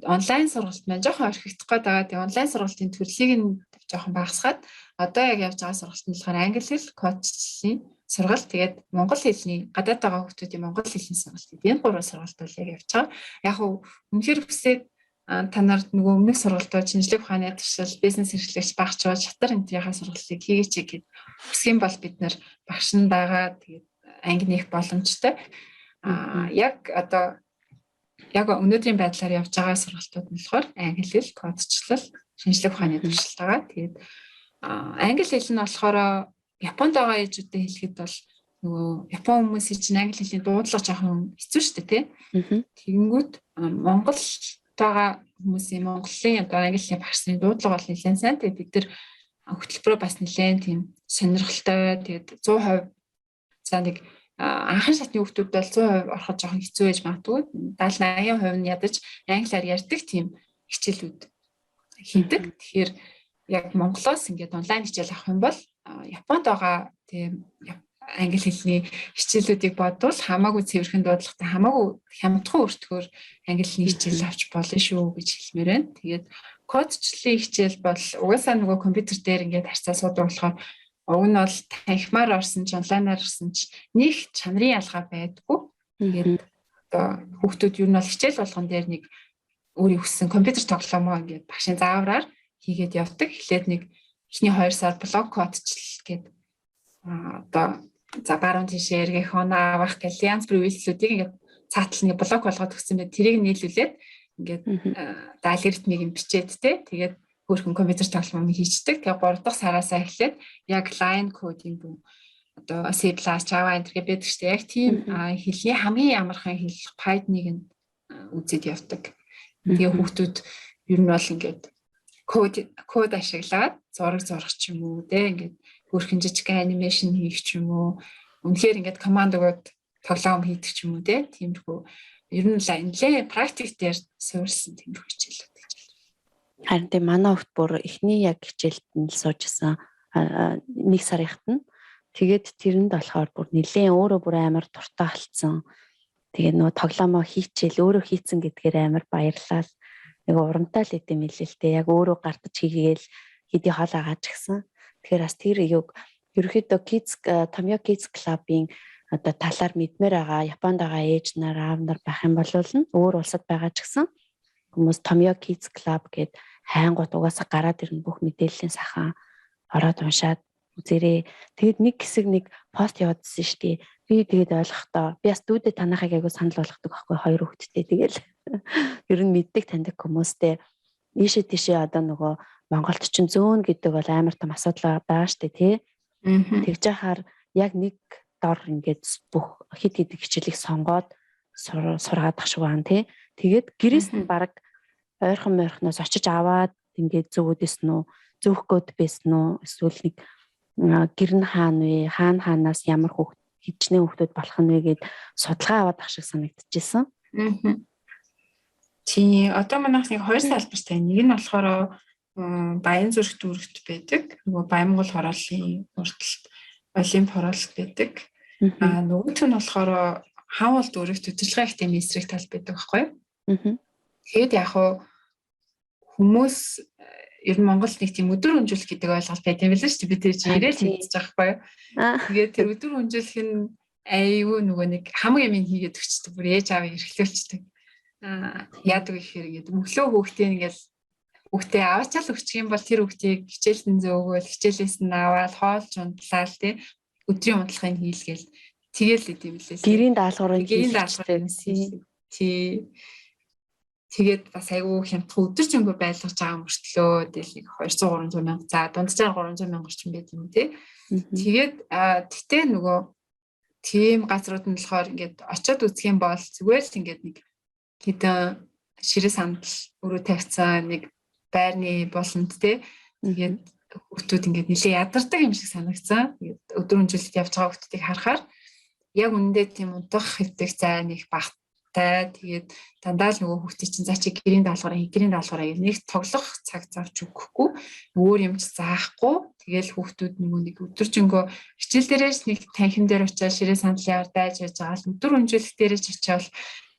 онлайн сургалт маань жоохон орхигдох гээд байгаа. Тэгээд онлайн сургалтын төрлийг нь жоохон багасгаад одоо яг явж байгаа сургалт нь болохоор англи хэл коуччлалын сургалт. Тэгээд монгол хэлний гадаад байгаа хүүхдүүдийн монгол хэлний сургалт. Энэ гурван сургалт бол яг явж байгаа. Яг хөө үнэхээр хүсээд та нарт нөгөө өмнөх сургалтууд шинжлэх ухааны туршил, бизнес эрхлэгч багчууд шатар энтрийнхаа сургалтыг хийгээч гэхэд хүсэх юм бол бид нар багш нь дагаад тэгээд анги нээх боломжтой. Яг одоо яг өнөөдрийн байдлаар явж байгаа сургалтууд нь болохоор англи хэл, кодчлал, шинжлэх ухааны туршилт байгаа. Тэгээд англи хэл нь болохоор Японд байгаа ээжүүдэд хэлэхэд бол нөгөө Япон хүмүүсийн чинь англи хэлний дуудлага жоохон хэцүү шүү дээ, тий. Тэгэнгүүт Монгол байгаа хүмүүсийн Монголын одоо англи хэлний багшны дуудлага бол нэлээд сайн. Тэгээд бид нар хөтөлбөрөө бас нэлээд тийм сонирхолтой. Тэгээд 100% за нэг анхан шатны хүүхдүүд бол 100% ороход жоохон хэцүү байж магадгүй. 70-80% нь ядаж англиар ярьдаг тийм хичээлүүд хийдэг. Тэгэхээр яг Монголоос ингээд онлайн хичээл авах юм бол Японд байгаа тийм англи хэлний хичээлүүдийг бодвол хамаагүй цэвэрхэн дуудлагатай, хамаагүй хямдхан өртгөөр англи хэлний хичээл авч болно шүү гэж хэлмээр байна. Тэгээд кодчлалын хичээл бол угаасаа нөгөө компьютер дээр ингээд харьцаа суудаг болохоор уг нь бол танхимаар орсон ч онлайнаар орсон ч нэг чанарын ялгаа байдаггүй. Тэгээд одоо хүүхдүүд юу нь бол хичээл болгон дээр нэг өөрийн хүссэн компьютер тоглоомоо ингээд багшийн заавраар хийгээд явдаг. Эхлээд нэг эхний 2 сар блог кодчлал гэдэг одоо за баруун тишээ эргэх оноо авах гэх янз бүрийн үйлчлүүдийг ингээд цаатал нэг блог болгоод өгсөн байт. Тэрийг нийлүүлээд ингээд алгоритмыг юм бичээд тэгээд өөрхөн компьютер тоглоом хийждэг. Тэгээ 3 дахь сараасаа эхлээд яг line code юм одоо C++, Java энэ төр гэдэг чинь яг тийм хэлний хамгийн амархан хэл Python-ыг нь үзээд явдаг. Тэгээ хүүхдүүд ер нь бол ингээд код ашиглаад зураг зурах ч юм уу ингээд өөрхөн жижиг анимашн хийх ч юм уу. Үнэхээр ингээд команд өгөөд тоглоом хийдэг ч юм уу тиймэрхүү. Ер нь нэлээд практик дээр суурьсан тиймэрхүү хичээлүүд гэж байна. Харин тийм манай хөвт бүр эхний яг хичээлд нь л суужсан 1 сарынхт нь. Тэгээд тэрэнд болохоор бүр нэлээд өөрөө бүр амар дуртай болцсон. Тэгээд нөгөө тоглоомоо хийчихэл өөрөө хийцэн гэдгээр амар баярлал. Нэг урамтай л идэм хэлээ л дээ. Яг өөрөө гартаж хийгээл хэдий хоол агааж гисэн. Тэгэхээр бас тэр юг ерөөхдөө Tamiya Kids Club-ийн одоо талаар мэдмээр байгаа Японд байгаа ээж нар аав нар байх юм бол өөр улсад байгаа ч гэсэн хүмүүс Tamiya Kids Club гэд хайнгууд угаасаа гараад ирнэ бүх мэдээллийн сахан ороод уншаад үзэрээ. Тэгэд нэг хэсэг нэг пост явуулсан шүү дээ. Би тэгээд ойлгохдоо би бас дүүдэд танахыг айгу санал болгодог байхгүй 2 хүүхэдтэй тэгэл ер нь мэддэг таньдаг хүмүүстэй ийшээ тийшээ одоо нөгөө Монголд ч зөөн гэдэг бол амар том асуудал байгаа шүү дээ тий. Тэгж яхаар яг нэг дор ингээд бүх хит хичээлийг сонгоод сургаад ах шиг байна тий. Тэгээд гэрээс нь баг ойрхон морхноос очиж аваад ингээд зөвөөдэс нь зөөх гээд байсан уу эсвэл нэг гэр нь хаана вэ хаанаас ямар хичнээн хүүхдүүд болох нь вэ гэд судалгаа аваад ах шиг санагдчихсэн. Тий одоо манайх нэг 2 салбартай. Нэг нь болохоор Баян зүрх дүүрэгт байдаг. Нөгөө Баянгол хорооллын урталт олимп хороолт байдаг. Нөгөөх нь болохоор Хавал дүүрэгт удирдлага ихтэй эсрэг тал байдаг байхгүй юу? Тэгээд яг хүмүүс ер нь Монголд нэг тийм өдөр хөнжүүлэх гэдэг ойлголт байдаг юм билээ шүү дээ. Бид тэр чинь ирээл хийж байгаа байхгүй юу? Тэгээд тэр өдөр хөнжүүлэх нь аюу нөгөө нэг хамаг юм хийгээд өчтдөг. Бүр ээж аавыг эрхлүүлчихдэг. Яадаг гэхээр ингээд мөглөө хүүхдээ ингээд хүүхдээ аваачаал өгчих юм бол тэр хүүхдийг хичээлдэн зөөгөөл хичээлээс нь аваад хоолж унтлаа тий өдрийн унтлагыг хийлгээл тэгэл идэв билээ. Гэрийн даалгаврыг хийлээ. Тий. Тэгээд бас айгүй хямдхан өдөржингөө байлгаж байгаа мөртлөө тэгэл нэг 200 300 мянга за дунджаар 300 мянга орчим байт юм тий. Тэгээд тэгтээ нөгөө тийм газрууд нь болохоор ингээд очиод үзэх юм бол зүгээр л ингээд нэг хэдэн ширээ сандал өрөө тавьцсан нэг байрны болонд тий. Тэгээд хүүхдүүд ингээд нэлээ ядардаг юм шиг санагцсан. Тэгээд өдөр өнжилт явж байгаа хүүхдүүдийг харахаар яг үнэндээ тийм унтах хэвтэх зай нэг багтай. Тэгээд дандаа л нөгөө хүүхдийн чинь за чи гэрийн даалгавраа нэг тоглох цаг завч өгөхгүй өөр юм ч заахгүй. Тэгээл хүүхдүүд нөгөө нэг өдөржингөө хичээл дээрээс нэг танхим дээр очиад ширээ сандлын ард дайж яж байгаа л өдөр өнжилт дээрээс очиад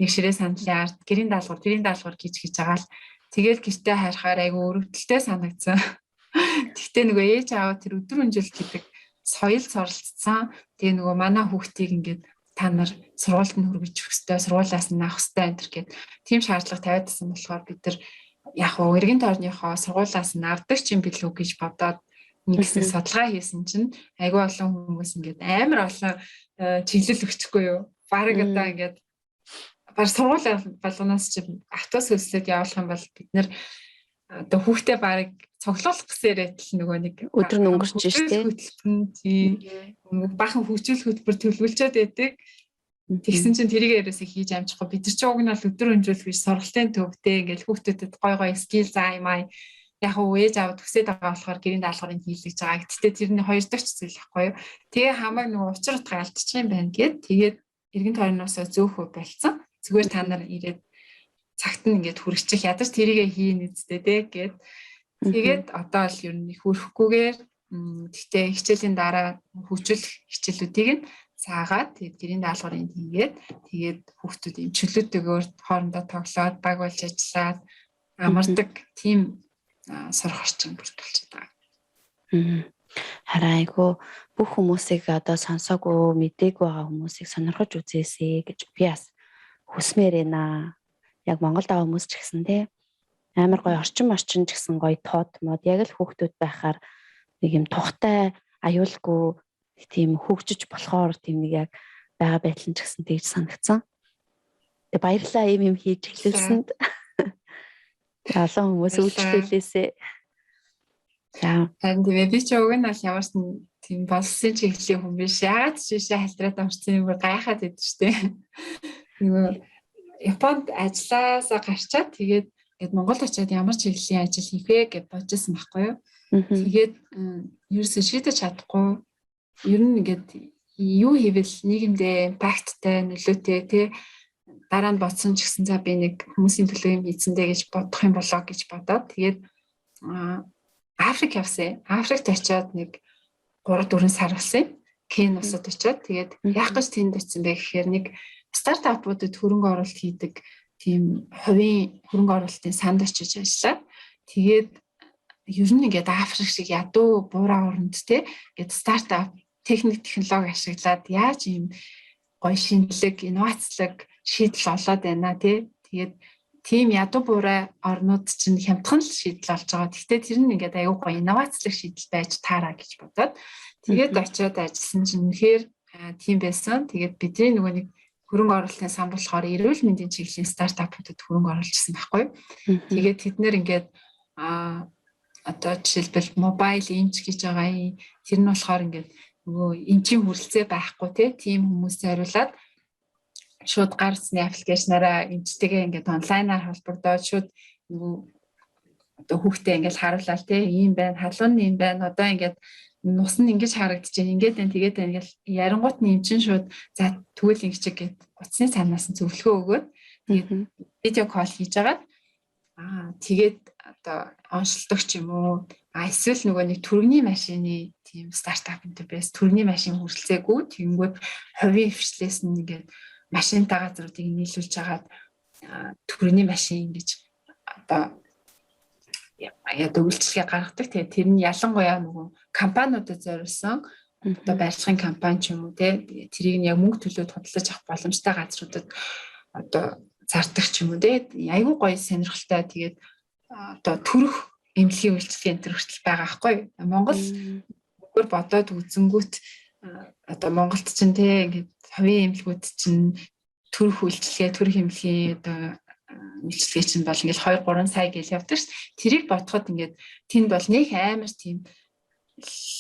нэг ширээ сандлын ард гэрийн даалгавар гэж байгаа л тэгээл гэртээ харахаар айгүй өрөвдөлтэй санагдсан. Гэхдээ нөгөө ээж аав тэр өдөр өнжилт гэдэг соёл цоролцсон. Тэгээ нөгөө манай хүүхдийг ингээд та нар сургуульд нь хүргэж өгөх ёстой, сургуулиас нь авах ёстой энэ төр гэд тийм шаардлага тавиадсан болохоор бид нар яг хөө эргэн тойрныхоо сургуулиас нь авдаг юм билүү гэж бодоод нэг хэсэг судалгаа хийсэн чинь айгүй олон хүмүүс ингээд амар олон чиглэл өгчихгүй юу. Бараг одоо ингээд баг сургууль болгоноос чи автобус хөлслөд явуулах юм бол бид нар одоо хүүхдээ бараг цоглуулах гэсээрээ л нөгөө нэг өдөр нь өнгөрч штэ. Бахан хөгжил хөтөлбөр төлөвлөжөөд байдаг. Тэгсэн чинь тэрийг ерөөсөө хийж амжихгүй. Бид нар ч уг нь бол өдөр өнжүүлэх биш сургалтын төвдөө ингээл хүүхдүүдэд гой скил заа юм аа. Яг уу ээж аваад төсөөд байгаа болохоор гэрийн даалгаврыг хийлгэж байгаа. Гэхдээ тэрний хоёр дахь зүйл байхгүй юу. Тэгээ хамааг нөгөө учир утга алдчих юм байна гэд тэгээд эргэн тойрноосоо зөөхөө болцсон. Зүгээр та нар ирээд цагт нь ингээд хүрчих ядаж тэрийгэ хийн үсттэй те гэд. Тэгээд одоо л ер нь их хүрхгүйгээр гэхдээ хичээлийн дараа хөгжүүлэх хичээлүүдийг нь цаагаад тэгээд гэрийн даалгаврыг хийгээд тэгээд хүүхдүүд юм чөлөөтэйгээр хоорондоо тоглоод баг болж ажиллаад амардаг тийм сурах орчин бүрдүүлж байгаа. Харин айгүй бүх хүмүүсийг одоо сонсоогүй мдээгүй байгаа хүмүүсийг сонирхож үзээсэй гэж би бас хүсмээр байна. Яг Монголд байгаа хүмүүс ч гэсэн тий амар гоё орчин ч гэсэн гоё тод мод яг л хүүхдүүд байхаар нэг юм тухтай аюулгүй тийм хөгжиж болохоор тийм нэг яг байгаа байдал нь ч гэсэн тэгж санагдсан. Тэгээ баярлалаа юм хийж эхлүүлсэнд. Олон хүмүүс үйлчлүүлээсээ. За тэгээ би ч уг нь бол ямарч тийм болсон чиглэлийн хүн биш. Яагаад ч биш хальтраад амарсан юм гайхаад идэв штэ. Нөгөө Японд ажилласаа гарчаад тэгээд Монгол очиад ямар чиглэлийн ажил хийх вэ гэж бодчихсон байхгүй юу. Тэгээд ерөөсөө шийдэж чадахгүй. Ер нь ингээд юу хийвэл нийгэмдээ импакттай нөлөөтэй тий дараа нь бодсон ч гэсэн за би нэг хүмүүсийн төлөө юм хийцэндээ гэж бодох юм болоо гэж бодоод тэгээд Африк явсан. Африкт очиад нэг 3-4 сар болсон. Кен усад очиад тэгээд яах гэж тэнд очсон бэ гэхээр нэг стартапуудад хөрөнгө оруулалт хийдэг тийм хувийн хөрөнгө оруулалтын санд очиж ажиллаад тэгээд ер нь ингээд Африк шиг ядуу буураа оронд те ингээд стартап техник технологи ашиглаад яаж ийм гоё шинэлэг инновацлог шийдэл олоод байна те тэгээд тийм ядуу буурай орнууд чинь хямдхан л шийдэл олж байгаа. Гэхдээ тэр нь ингээд аюу гоё инновацлог шийдэл байж таараа гэж бодоод тэгээд очиод ажилласан чинь үнэхээр тийм байсан. Тэгээд бидний нөгөө нэг хөрөнгө оруулалтын сан болохоор эрүүл мэндийн чиглэлийн стартапуудад хөрөнгө оруулж ирсэн байхгүй. Тэгээд тэд нэр ингээд одоо жишээлбэл мобайл эмч гэж байгаа юм. Тэр нь болохоор ингээд нөгөө эмчийн хүрэлцээ байхгүй тийм хүмүүсээ хариулаад шууд гар утасны аппликейшнаараа эмчтэйгээ ингээд онлайнаар холбогдоод шууд нөгөө одоо хүүхдээ ингээд харуулаад ийм байна, халуун нь ийм байна. Одоо ингээд нус нь ингэж харагдчихээн, ингээд байна, тэгээд байна гэж ярингуут нь эмчин шууд за тэгвэл ингэж гэд утасны цаанаас нь зөвлөгөө өгөөд тэгээд видео кол хийж агаад тэгээд одоо онцлогч юм уу эсвэл нөгөө нэг түргэний машины тийм стартаптай байс түргэний машин хүрэлцээгүй тэгэнгүүт хувийн хвшлээс нь ингээд машинтай газруудыг нийлүүлж агаад түргэний машин гэж одоо яа үйлчлэгээ гаргадаг. Тэгээ тэр нь ялангуяа нөгөө компаниудад зориулсан одоо барилгын компани ч юм уу тэрийг нь яг мөнгө төлөөд худалдаж авах боломжтой газруудад одоо зардаг ч юм уу айгүй гоё сонирхолтой. Тэгээд одоо төрөх эмнэлгийн үйлчлэгээ энэ төр хүртэл байгаа байхгүй. Монгол зүгээр бодоод үзэнгүүт одоо Монголд ч ингээд хувийн эмнэлгүүд чинь төрөх үйлчлэгээ төрөх эмнэлгийн одоо үйлчлэгээ чинь бол ингээд 2 3 сая гэж явдаг ш. Тэрийг бодоход ингээд тэнд бол нэг амар тийм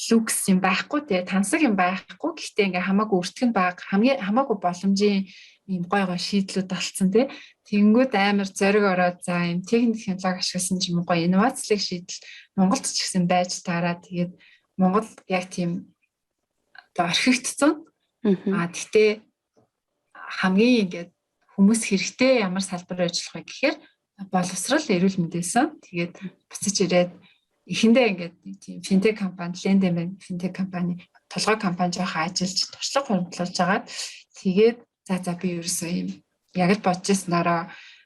люкс юм байхгүй те тансаг юм байхгүй. Гэхдээ ингээ хамаагүй өртгөн баг хамаагүй боломжийн ийм гой шийдлүүд олцсон те. Тэнгүүд амар зориг ороод за ийм техник технологи ашигласан ч юм уу гой инновацлог шийдэл Монголд ч гэсэн байж таараа тэгээд Монгол яг тийм орхигдсон. Гэхдээ хамгийн ингээд хүмүүс хэрэгтэй ямар салбар ажиллах вэ гэхээр боловсрал эрүүл мэндээсэн. Тэгээд буцаж ирээд эхэндээ ингээд тийм финтек компани, Lendemain финтек компани, толгой компани жоохон ажиллаж туршлага хуримтлуулж байгаа. Тэгээд за би ерөөсөө юм яг л бодож ирсэнараа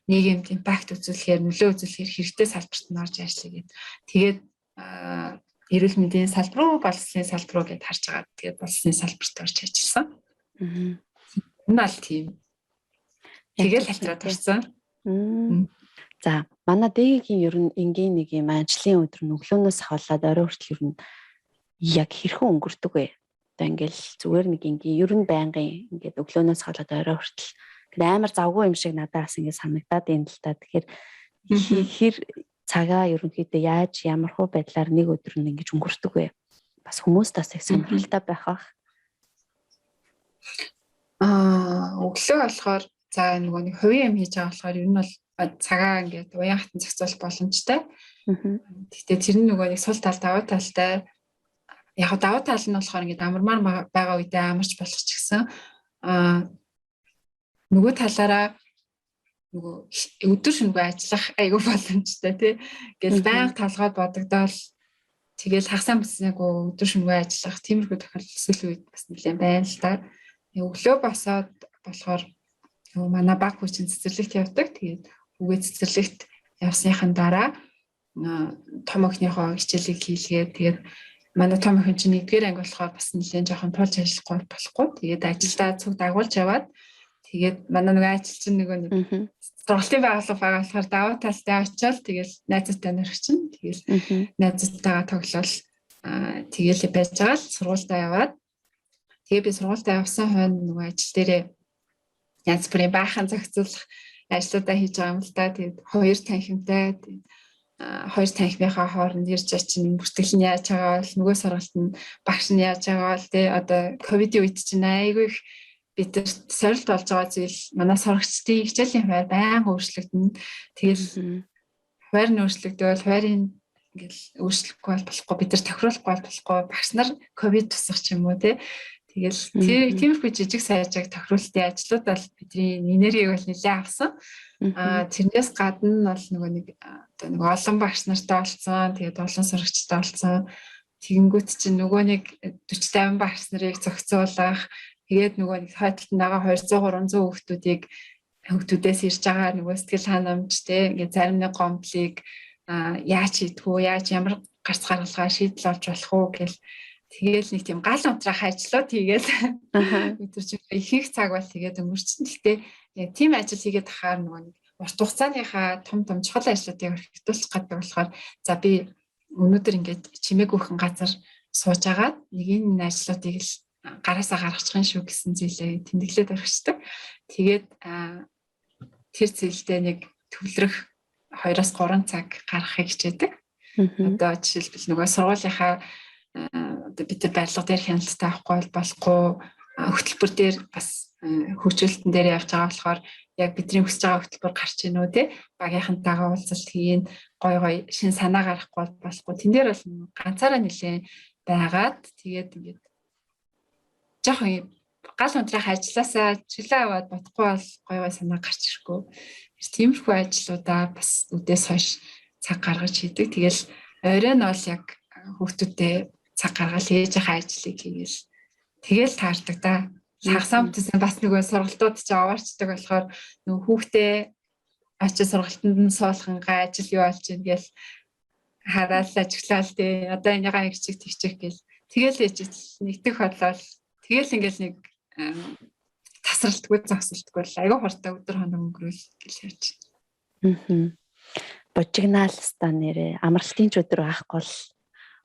нийгэмд импакт үзүүлэхээр, нөлөө үзүүлэхээр хэрэгтэй салбарт нь орж ажиллая гэд. Тэгээд эрүүл мэндийн салбар руу, боловсролын салбар руу гэд харж байгаа. Тэгээд боловсролын салбарт орж ажилласан. Энэ бол тийм. Тэгээд халтраад орсон. За, манай дэгийн ер нь энгийн нэг юм ажлын өдөр нь өглөөнөөс хаваад орой хүртэл ер нь яг хэрхэн өнгөрдөг вэ? Одоо ингээл зүгээр нэг энгийн ер нь байнгын ингээд өглөөнөөс хаваад орой хүртэл амар завгүй юм шиг надаас ингээд санагдаад байна л та. Тэгэхээр хэр цагаа ерөнхийдөө яаж ямар хуу байдлаар нэг өдөр нь ингэж өнгөрдөг вэ? Бас хүмүүс тас их сонирхолтой байх бах. Өглөө болохоор за нөгөө нэг хувийн юм хийж байгаа болохоор ер нь бол цагаа ингээд уян хатан зохицуулах боломжтой. Гэхдээ тэр нь нөгөө нэг сул тал давуу талтай. Яг давуу тал нь болохоор ингээд амармаар байгаа үедээ амарч болох ч гэсэн нөгөө талаараа нөгөө өдөр шөнөгүй ажиллах айгүй боломжтой тий. Ингээд байнга толгойд бодогдоол тэгэл хагасаа бүснээгөө өдөр шөнөгүй ажиллах тиймэрхүү тохиолдол сүүлийн үед бас нэлээд байна л да. Өглөө босоод болохоор манай баг хүчин цэцэрлэгт явдаг. Тэгээд үгээ цэцэрлэгт явсныхан дараа том охиныхоо хичээлийг хийлгээд тэгээд манай том охин чинь 1-р анги болохоор бас нэлээд жоохон тулж ажиллахгүй болохгүй. Тэгээд ажилдаа цуг дагуулж яваад тэгээд манай нөгөө ажил чинь нөгөө нэг сургалтын байгууллага байгаа болохоор давуу талтай очиод тэгээд найзтай нэрх чинь тэгээд найзтайгаа тоглол тэгээд байж байгаа л сургуультаа яваад тэгээд би сургуультаа явсан хойно нөгөө ажил дээрээ янз бүрийн баахан зохицуулах ажлуудаа хийж байгаа юм л да. Тэгээд хоёр танхимтай хоёр танхимынхаа хооронд ирж чинь бүртгэл нь яаж байгаа бол нөгөө сургалт нь багш нь яаж байгаа бол тий одоо ковидын үед чинь айгүй их бидэрт сорилт болж байгаа зүйл манай сурагчдын хичээлийн хуваар байнга өөрчлөгдөн. Тэгэл хуваар нь өөрчлөгдөөл хуваарийн ингээл өөрчлөхгүй болохгүй бид нар тохируулахгүй болохгүй багш нар ковид тусах ч юм уу тий. Тэгэл тиймэрхүү жижиг сайжиг тохируулалтын ажлууд бол бидний энергийг бол нэлээд авсан. Тэрнээс гадна бол нэг олон багш нартай олцсон, тэгээд олон сурагчтай олцсон. Тэгэнгүүт чинь нөгөө нэг 40-50 багш нарыг зохицуулах, тэгээд нөгөө нэг хойдолд байгаа 200-300 хүүхдүүдээс ирж байгаа нөгөө сэтгэл ханамж те ингээд зарим нэг гомдлыг яаж хийдгүү, яаж ямар гарц гаргалгаа шийдэл олж болох уу гэл тэгэл нэг тийм гал унтраах ажлууд хийгээл өдөр чинь их цаг бол тэгээд өнгөрчсөн. Гэхдээ яг тийм ажил хийгээд тахаар нөгөө нэг урт хугацааныхаа том чухал ажлуудыг орхитуулах гэдэг болохоор за би өнөөдөр ингээд чимээг өөхөн газар сууж агаад нэг энэ ажлуудыг л гараасаа гаргачих юм шүү гэсэн зүйлээ тэмдэглээд орхичдаг. Тэгээд тэр зүйлдээ нэг төвлөрөх 2-3 цаг гаргахыг хичээдэг. Одоо жишээлбэл нөгөө сургуулийнхаа одоо бид нар барилга дээр хяналттай авахгүй болохгүй хөтөлбөр дээр бас хөгжүүлэлтэн дээр явж байгаа болохоор яг бидний хүсэж байгаа хөтөлбөр гарч ийн үү те багийнхантайгаа уулзалт хийн гой шин санаа гаргахгүй болохгүй тэн дээр бол ганцаараа нэлээ байгаад тэгээд ингээд жоохон гал унтраах ажилласаа чөлөө аваад бодохгүй бол гой санаа гарч ирэхгүй тиймэрхүү ажлуудаа бас үдээс хойш цаг гаргаж хийдэг. Тэгэл оройн нь бол яг хүүхдүүдтэй цаг гаргаад ээж ахаа ажлыг хийгээл тэгэл таардаг да. Хагасаа бүтээсэн бас нөгөө сургалтууд ч аваарчдаг болохоор нөгөө хүүхдээ очиж сургалтанд нь суулгангаа ажил юу болж ийн гээл хараал ажиглал тий одоо энийгаа хичээх тэгчих гээл тэгэл ээж нэгтгэх бодлоо тэгэл ингээл нэг тасралтгүй зогсолтгүй айгүй хортой өдөр хоног өнгөрөөл гэж ярьж байна. Бужигнаал ста нэрээ амралтын ч өдөр байхгүй л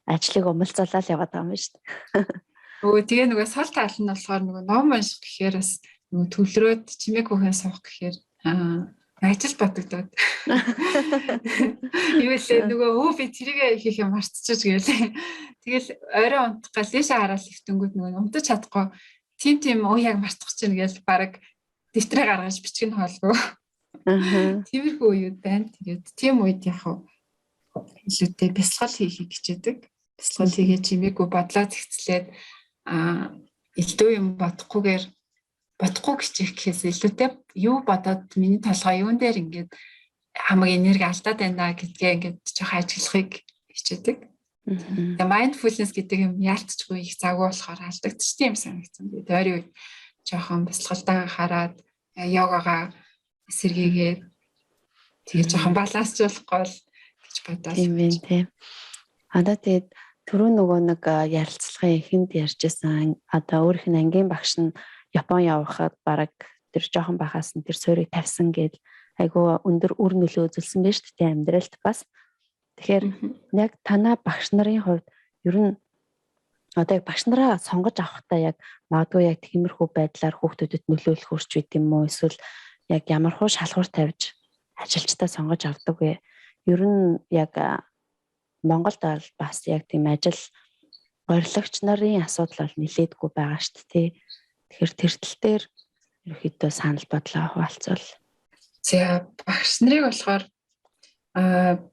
ажлыг умалцуулаад яваад байгаа юм шүү дээ. Тэгээ нөгөө сул тал нь болохоор нөгөө ном унших гэхээр бас нөгөө төвлөрөөд чимээг бүхэн суух гэхээр ажил бодогдоод. Юу лээ нөгөө би тэрийг хийх юм мартчихж гээл. Тэгэл орой унтах гал лээшээ хараад лифтэнгүүд нөгөө унтаж чадахгүй тийм яг мартах чинь гээл баг дэвтрээ гаргаж бичих нь хоолгүй. Тиймэрхүү үед байна. Тэгээд тийм үед яг илүүтэй бясалгал хийхийг хичээдэг. Бясалгал хийгээ чимээгүй бодлоо зэгцлээд элдв юм бодохгүйгээр бодохгүй хичээх гэхээс илүүтэй юу бодоод миний толгой юун дээр ингээд хамаг энерги алдаад байна гэдгээ ингээд жоохон ажиглахыг хичээдэг. Тэгээ mindfulness гэдэг юм яалтчгүй их завгүй болохоор алдагдчих юм санагдсан. Тэгээд ойрын үед жоохон бясалгалтаа хараад йогага сэргийгээд тэгээ жоохон балансчлахгүй л гэж бодоод. Тийм байх тийм. Одоо тэгээд түрүү нөгөө нэг ярилцлагын эхэнд ярьжсэн одоо өөрийнх нь ангийн багш нь Япон явахад бараг тэр жоохон бахаас нь тэр суурийг тавьсан гэж айгүй өндөр үр нөлөө үзүүлсэн байж тээ амьдралд бас. Тэгэхээр яг танаа багш нарын хувьд ер нь одоо яг багш нараа сонгож авахдаа яг магадгүй яг тиймэрхүү байдлаар хүүхдүүдэд нөлөөлөх үрч байд юм уу эсвэл яг ямар хуу шалгуур тавьж ажилчдаа сонгож авдаг вэ? Ер нь яг Монголд бас яг тийм ажил горилогч нарын асуудал бол нилээдгүй байгаа шүү дээ. Тэгэхээр тэр тал дээр ерөөхдөө санал бодлоо хуваалцвал. За багш нарыг болохоор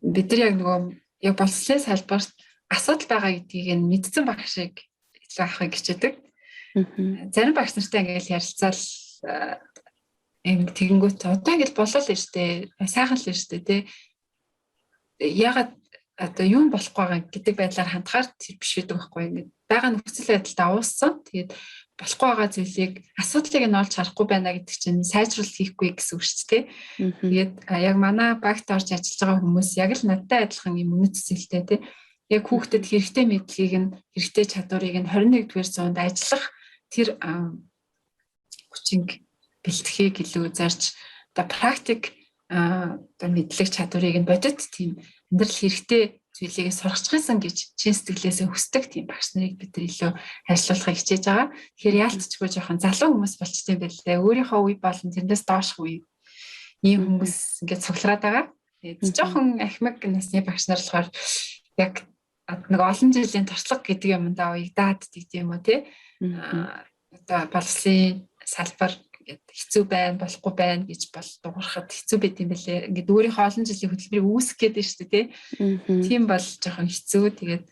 бид нар яг нөгөө яг боловсролын салбарт асуудал байгаа гэдгийг нь мэдсэн багшийг илүү авахыг хичээдэг. Зарим багш нартай ингээл ярилцаал тэгэнгүүт одоо ингээл болол л штэ сайхан л штэ тий. Ягаад одоо юу болохгүй байгаа гэдэг байдлаар хандхаар тэр биш байдаг байхгүй ингээд байгаа нөхцөл байдалтай ууссан. Тэгээд болохгүй байгаа зүйлийг асуудлыг нь олж харахгүй байна гэдэг чинь сайжруулалт хийхгүй гэсэн үг шүү дээ. Тэгээд яг манай багт орж ажиллаж байгаа хүмүүс яг л надтай адилхан юм үнэт зүйлтэй тий. Яг хүүхдэд хэрэгтэй мэдлэгийг нь хэрэгтэй чадварыг нь 21-р зуунд ажиллах тэр хүчинг бэлтгэхийг илүү зарж одоо практик одоо мэдлэг чадварыг нь бодит тийм амьдрал хэрэгтэй зүйлийг сурахчихсан гэж чин сэтгэлээсээ хүсдэг тийм багш нарыг бид нар илүү ажиллуулахыг хичээж байгаа. Тэгэхээр яалтчгүй жоохон залуу хүмүүс болчтой юм байлээ. Өөрийнхөө үе болон тэрнээс доош үе ийм хүмүүс ингээд цуглараад байгаа. Тэгээд жоохон ахмаг насны багш нар болохоор яг нэг олон жилийн туршлага гэдэг юмдаа уягдаад тийм үү те. Одоо боловсролын салбар хэцүү байна, болохгүй байна гэж бол дуурахад хэцүү байт юм бэлээ. Ингээд өөрийнхөө олон жилийн хөтөлбөрийг үүсгэх гээд шүү дээ, тий. Тийм бол жоохон хэцүү. Тэгээд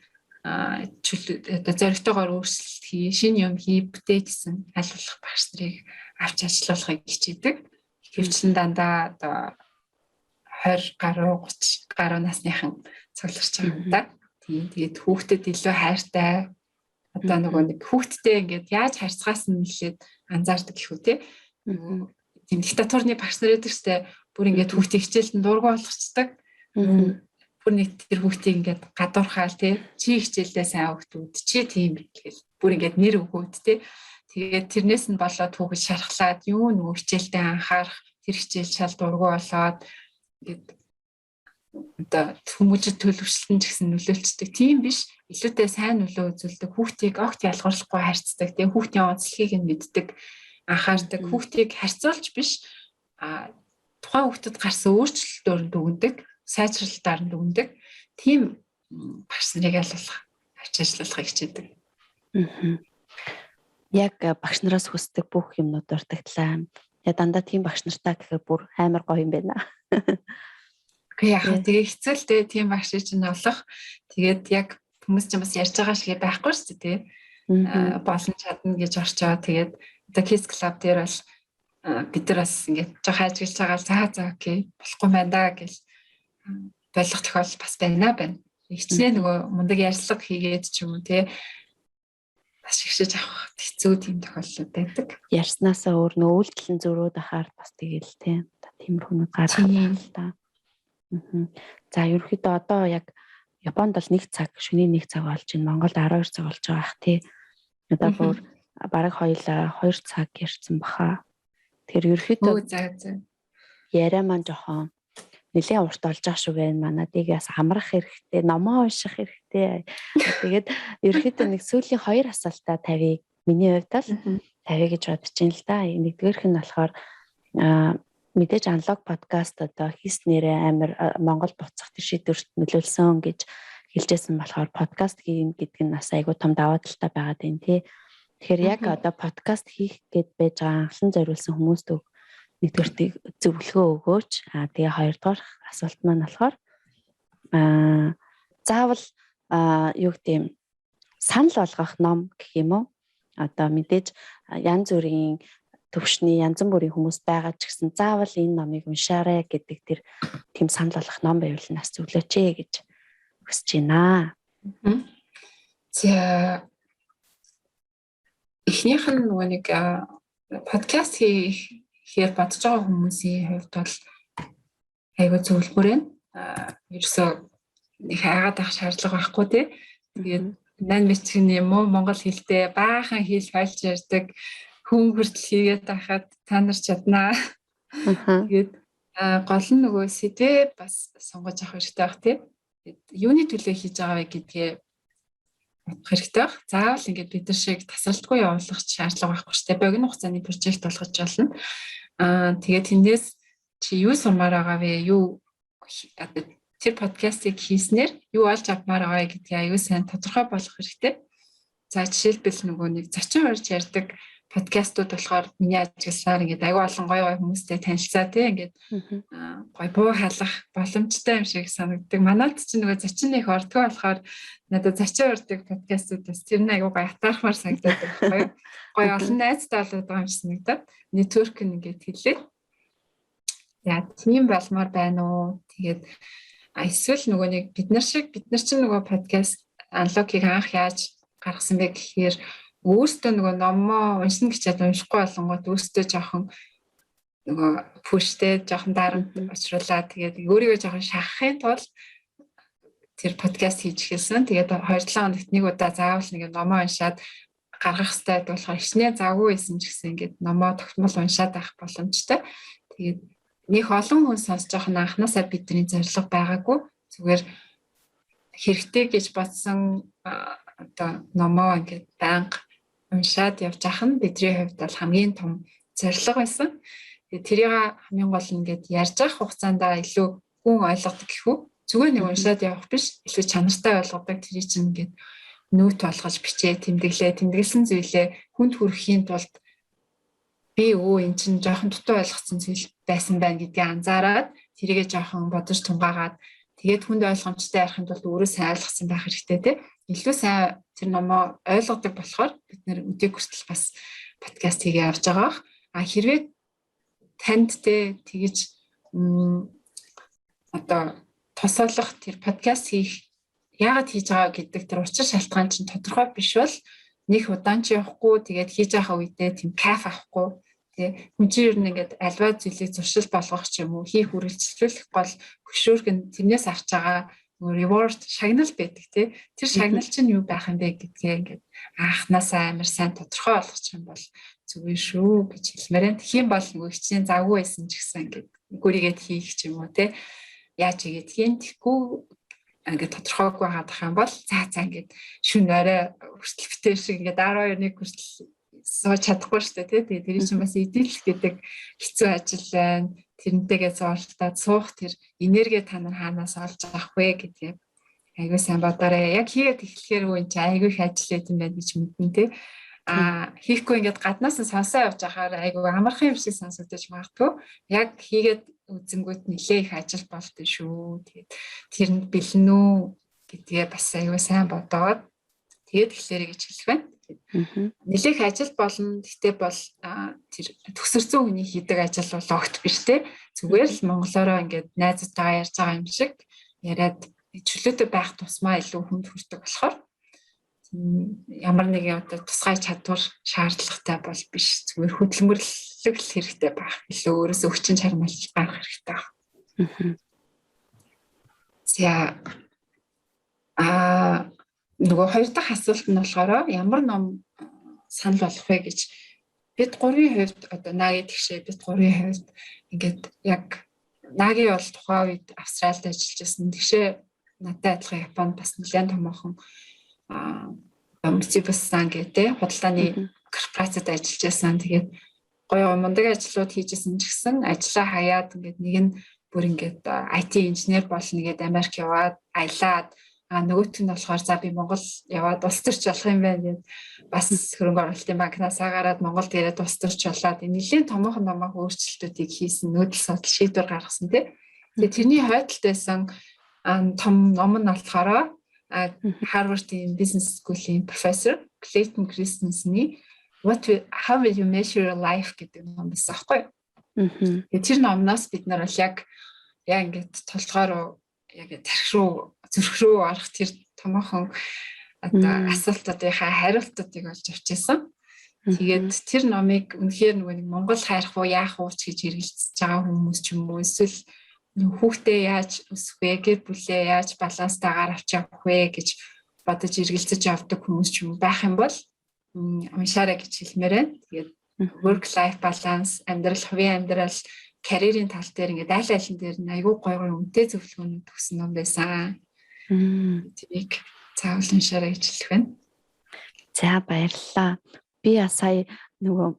одоо зоригтойгоор өөрчлөлт хий, шинэ юм хий, бүтээ гэсэн алуулах багш нарыг авч ажиллуулахыг хичээдэг. Хэвчлэн дандаа одоо 20 гаруй 30 гаруй насныхан цугларч байгаа юм да. Тийм. Тэгээд хүүхдэд илүү хайртай одоо нөгөө нэг хүүхдтэй ингээд яаж харьцахаас нь нэлээд анзаардаг гэх үү те. Тийм диктатурны багш нар гэдэг чтэй бүр ингээд хүүхдийг хичээлд дургу болгочдаг. Бүр нэг тэр хүүхдийг ингээд гадуурхаал те. Чи хичээлдээ сайн хүүхдүүд чи тийм гэл бүр ингээд нэр өгөөд те. Тэгээд тэрнээс нь болоод хүүхэд шархлаад юу нөгөө хичээлдээ анхаарах тэр хичээл шал дургу болоод ингээд одоо хүмүүжид төлөвшлэн ч гэсэн нөлөөлцдөг. Тийм биш. Илүүтэй сайн нөлөө үзүүлдэг. Хүүхдийг огт ялгарлахгүй харьцдаг. Тэгээ хүүхдийн онцлогийг нь мэддэг, анхаардаг. Хүүхдийг харьцуулж биш тухайн хүүхдэд гарсан өөрчлөлтөөр нь дүгндэг, сайжралтаар нь дүгндэг. Тийм багш нарыг авч ажиллуулахыг хичээдэг. Яг багш нараас хүсдэг бүх юмнууд дуртагдлаа. Яг дандаа тийм багш нартай гэхээр бүр амар гоё юм байна. Окей, яг тэгээ хэцүү л дээ тийм багш чинь олох. Тэгээд яг хүмүүс ч бас ярьж байгаа шиг байхгүй шүү дээ. Болон чадна гэж орчоо. Тэгээд одоо Kids Club дээр бол бид нар бас ингээд жоохон ажиглаж байгаа за окей болохгүй байна да гэж болох тохиолдол бас байна. Хичнээн нөгөө мундаг ярьцлага хийгээд ч юм уу те бас шигшэж авах хэцүү тийм тохиолдол байдаг. Ярьснаасаа өөр нөгөө үйлдэлэн зөрүүд ахаар бас тэгээл те. Тиймэрхүү гарах юм л та. За ерөнхийдөө одоо яг Японд бол 1 цаг, шөнийн 1 цаг болж байна. Монголд 12 цаг болж байгаа ах тий. Одоо бүр бараг хоёлаа 2 цаг ярьсан баха. Тэгэхээр ерөнхийдөө яриа маань жоохон нэлээд урт болж байгаа шүү байна. Манайдыг бас амрах хэрэгтэй, номоо унших хэрэгтэй. Тэгээд ерөнхийдөө нэг сүүлийн 2 асуултаа тавья. Миний хувьд л тавья гэж бодож байна л да. Нэгдүгээрх нь болохоор мэдээж аналог подкаст одоо хийснээрээ амар Монгол буцах шийдвэрт нөлөөлсөн гэж хэлжсэн болохоор подкаст хийн гэдэг нь бас айгүй том даваа талтай байгаад байна тий. Тэгэхээр яг одоо подкаст хийх гээд байж байгаа анхлан зориулсан хүмүүст нэгдүгээр зөвлөгөө өгөөч. Тэгээ хоёрдугаар асуулт маань болохоор заавал юу гэдэм санал болгох ном гэх юм уу? Одоо мэдээж янз бүрийн төвшний янз бүрийн хүмүүс байгаа ч гэсэн заавал энэ номыг уншаарай гэдэг тэр тийм санал болгох ном байвал нас зөвлөөч гэж хүсэж байна. За эхнийх нь нөгөө нэг подкаст хийхээр бодож байгаа хүмүүсийн хувьд бол айгүй зөвлөмөр байна. Ерөөсөө нэг хайгаад авах шаардлага байхгүй тий. Тэгээд 8 бичгийн юм уу монгол хэлтэй баахан хэл файлж ярьдаг хүн хүртэл хийгээд байхад та нар чаднаа. Тэгээд гол нь нөгөө сэдвээ бас сонгож авах хэрэгтэй байх тий. Юуны төлөө хийж байгаа вэ гэдгээ бодох хэрэгтэй байх. Заавал ингээд бид нар шиг тасралтгүй явуулах шаардлага байхгүй шүү дээ. Богино хугацааны прожект болгож болно. Тэгээд тэндээс чи юу сурмаар байгаа вэ? Юу тэр подкастыг хийснээр юу олж авмаар байгаа гэдгийг аюу сайн тодорхой болгох хэрэгтэй. За жишээлбэл нөгөө нэг зочин урьж ярьдаг подкастууд болохоор миний ажигласаар ингээд аюу олон гоё хүмүүстэй танилцаа тий ингээд гоё буу халах боломжтой юм шиг санагддаг. Манайд ч нөгөө зочин их ордгоо болохоор надад зочин урьдаг подкастуудаас тэр нь аюу гоё атаархмаар санагдаад байна. Гоё олон найзтай болоод байгаа юм шиг санагдаад нэтворк нь ингээд хэлээ. Яа тийм болмоор байна уу? Тэгээд эсвэл нөгөө нэг бид нар чинь нөгөө подкаст аналогыг анх яаж гаргасан бэ гэхээр өөртөө нөгөө номоо уншина гэж уншихгүй болонгууд өөртөө жоохон нөгөө пүштэй жоохон дарамт очруулаад тэгээд өөрийгөө жоохон шахахын тулд тэр подкаст хийж эхэлсэн. Тэгээд 2-7 хоногт нэг удаа заавал нэг номоо уншаад гаргах хэрэгтэй болохоор хичнээн завгүй байсан ч гэсэн ингээд номоо тогтмол уншаад авах боломжтой. Тэгээд нэг олон хүн сонсож байгаа нь анханасаа бидний зорилго байгаагүй. Зүгээр хэрэгтэй гэж бодсон одоо номоо ингээд банк уншаад явж ах нь бидний хувьд бол хамгийн том зорилго байсан. Тэгээд тэрийг хамгийн гол нь ингээд ярьж авах хугацаанд илүү хүн ойлгодог гэхүү. Зүгээр нэг уншаад явах биш, илүү чанартай ойлгодог. Тэр чинь ингээд нөт болгож бичээ, тэмдэглсэн зүйлээ хүнд хүрэхийн тулд би эн чинь жоохон дутуу ойлгоцсон зүйл байсан байна гэдгийг анзаараад тэрийгээ жоохон бодож тунгаагаад тэгээд хүнд ойлгомжтой ярихын тулд өөрөө сайн ойлгосон байх хэрэгтэй тий. Илүү сайн тэр номоо ойлгодог болохоор бид нэр өдөө хүртэл бас подкаст хийгээ явж байгаа. Хэрвээ танд тэгэж одоо тосоолох тэр подкаст хийх яагаад хийж байгаа гэдэг тэр учир шалтгаан чинь тодорхой биш бол нэг удаан ч явахгүй тэгээд хийж байгаа үедээ тийм кайф авахгүй тий хүн чинь ер нь ингээд альва зүйлийг зуршил болгох ч юм уу хийх үргэлжлүүлэх гол хөшөөрг нь тэрнээс авч байгаа reward шагнал байдаг тий тэр шагнал чинь юу байх юм бэ гэдгээ ингээд анханасаа амар сайн тодорхой болгочих юм бол зүгээр шүү гэж хэлмээр байна. Тэгхийн бол нөгөө хичнээн завгүй байсан ч гэсэн ингээд гүрийгээд хийх ч юм уу тий яаж хийгээд хийн тэгэхгүй ингээд тодорхойгүй хаадах юм бол за ингээд шүн орой хүртэл битээ шиг ингээд 12-1 хүртэл сууж чадахгүй шүү дээ тий. Тэгээд тэр чинь бас эдэлэх гэдэг хэцүү ажил байна. Тэрнтэйгээ зоолтаад суух тэр энерги та нар хаанаас олж авах вэ гэдгийг айгүй сайн бодоорой. Яг хийгээд эхлэхээр үн чи айгүй их ажил хийм байх гэж мэднэ тий. Хийхгүй ингээд гаднаас нь сонсоо явж ахаар айгүй амархан юм шиг сонсогдож магадгүй. Яг хийгээд үзэнгүүт нэлээ их ажил болдсон шүү. Тэгээд тэр нь бэлэн үү гэдгээ бас айгүй сайн бодоод тэгээд эхлэрэй гэж хэлэх байна. Нэлээх ажил болно. Гэхдээ бол тэр төгсөрсөн хүний хийдэг ажил бол огт биш те. Зүгээр л монголоороо ингээд найзтайгаа ярьж байгаа юм шиг яриад чөлөөтэй байх тусмаа илүү хүнд хүрдэг болохоор ямар нэгэн одоо тусгай чадвар шаардлагатай бол биш. Зүгээр хөдөлмөрлөх хэрэгтэй байх. Илүү өөрөөсөө хүчин чармайл байх хэрэгтэй байна. За нөгөө хоёр дахь асуулт нь болохоор ямар ном санал болгох вэ гэж бид гурийн хувьд одоо наги тэгшээ бид гурийн хувьд ингээд яг наги бол тухайн үед Австралид ажиллаж байсан тэгшээ надтай адилхан Японд бас нэлээд томоохон Митсубиси гэдэг худалдааны корпорацид ажиллаж байсан. Тэгээд гоё мундаг ажлууд хийжсэн ч гэсэн ажлаа хаяад ингээд нэг нь бүр ингээд IT инженер болно гэдэг Америк яваад аялаад нөгөөт нь болохоор за би Монгол яваад улс төрч болох юм байна гэд бас хөрөнгө оруулалтын банкнасаа гараад Монголд ирээд улс төрч болоод нэлийн томоохон өөрчлөлтүүдийг хийсэн нүүдэл судал шийдвэр гаргасан тий. Тэгээ тэрний хойдолд байсан том ном нь болохоор Harvard-ийн Business School-ийн профессор Clayton Christensen-ийн How will you measure your life гэдэг ном байсан аахгүй юу? Тэр номноос бид нар бол яг ингээд толгоор яг тарих руу зүрх рүү орох тэр томоохон асуултуудынхаа хариултуудыг олж авчихсан. Тэгээд тэр номыг үнэхээр нэг Монгол хайрах уу яах уу гэж хэрэгжилж байгаа хүмүүс ч юм уу эсвэл хүүхдээ яаж өсөх вэ, гэр бүлээ яаж баланстайгаар авч явах вэ гэж бодож эргэлзэж явдаг хүмүүс ч юм байх юм бол уншаарай гэж хэлмээр байна. Тэгээд work life balance, хувийн амьдрал, карьерийн тал дээр ингээд аль алин дээр айгүй гоё үнэтэй зөвлөгөөнүүд өгсөн ном байсан. Тэрийг заавал уншаарай гэж хэлэх байна. За баярлалаа. Би сая нөгөө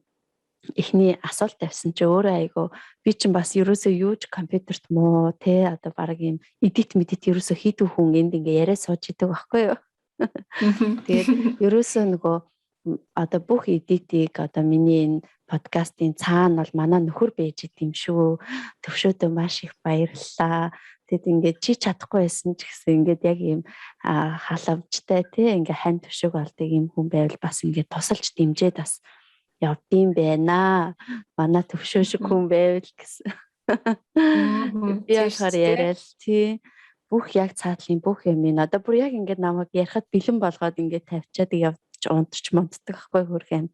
эхний асуулт тавьсан чи өөрөө айгүй би чинь бас ерөөсөө юуж компьютерт муу те одоо баг юм эдит ерөөсөө хийдэг хүн энд ингээ яриа сууж идэг байхгүй юу. Тэгээд ерөөсөө нөгөө одоо бүх эдитийг одоо миний энэ подкастын цаана бол манай нөхөр байж идэм шүү. Төвшөөдөө маш их баярлалаа. Тэгэд ингээд чи чадахгүй байсан ч гэсэн ингээд яг ийм халавчтай тий ингээ хань төвшөг болдог юм хүн байвал бас ингээд тусалж дэмжээд бас явдсан байна. Манай төвшөө шиг хүн байвал гэсэн. Би яхаар яриад тий бүх яг цаатлын бүх юм ин одоо бүр яг ингээд намайг ярихад бэлэн болгоод ингээд тавьчаад явж унтч мунтдаг байхгүй хөрх юм.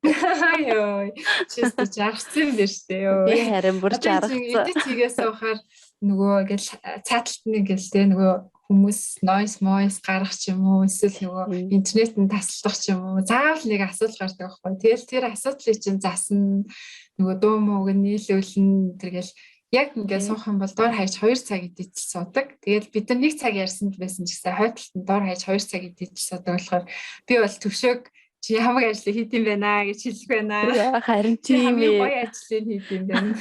Йоо. Чист жаргсан юм биш үү? Би харин бүр жаргсан. Эдит хийгээс ухаар нөгөө ингээл цааталт нэг гэл тэ нөгөө хүмүүс noise гаргах ч юм уу эсвэл нөгөө интернетэн таслах ч юм уу заавал нэг асуудал гардаг байхгүй. Тэгэл тэр асуудлыг чинь засан нөгөө дуу мууг нийлүүлнэ тэргээл яг ингээд суух юм бол доор хаяж 2 цаг эдитэл суудаг. Тэгэл бид нар 1 цаг ярьсан байсан ч гэсэн хойдолтод доор хаяж 2 цаг эдитэл суудаг болохоор би бол төвшөөг чи хамаг ажил хийд юм байна гэж хэлэх байна. Харин тийм ээ. Гоё ажлыг хийд юм байна.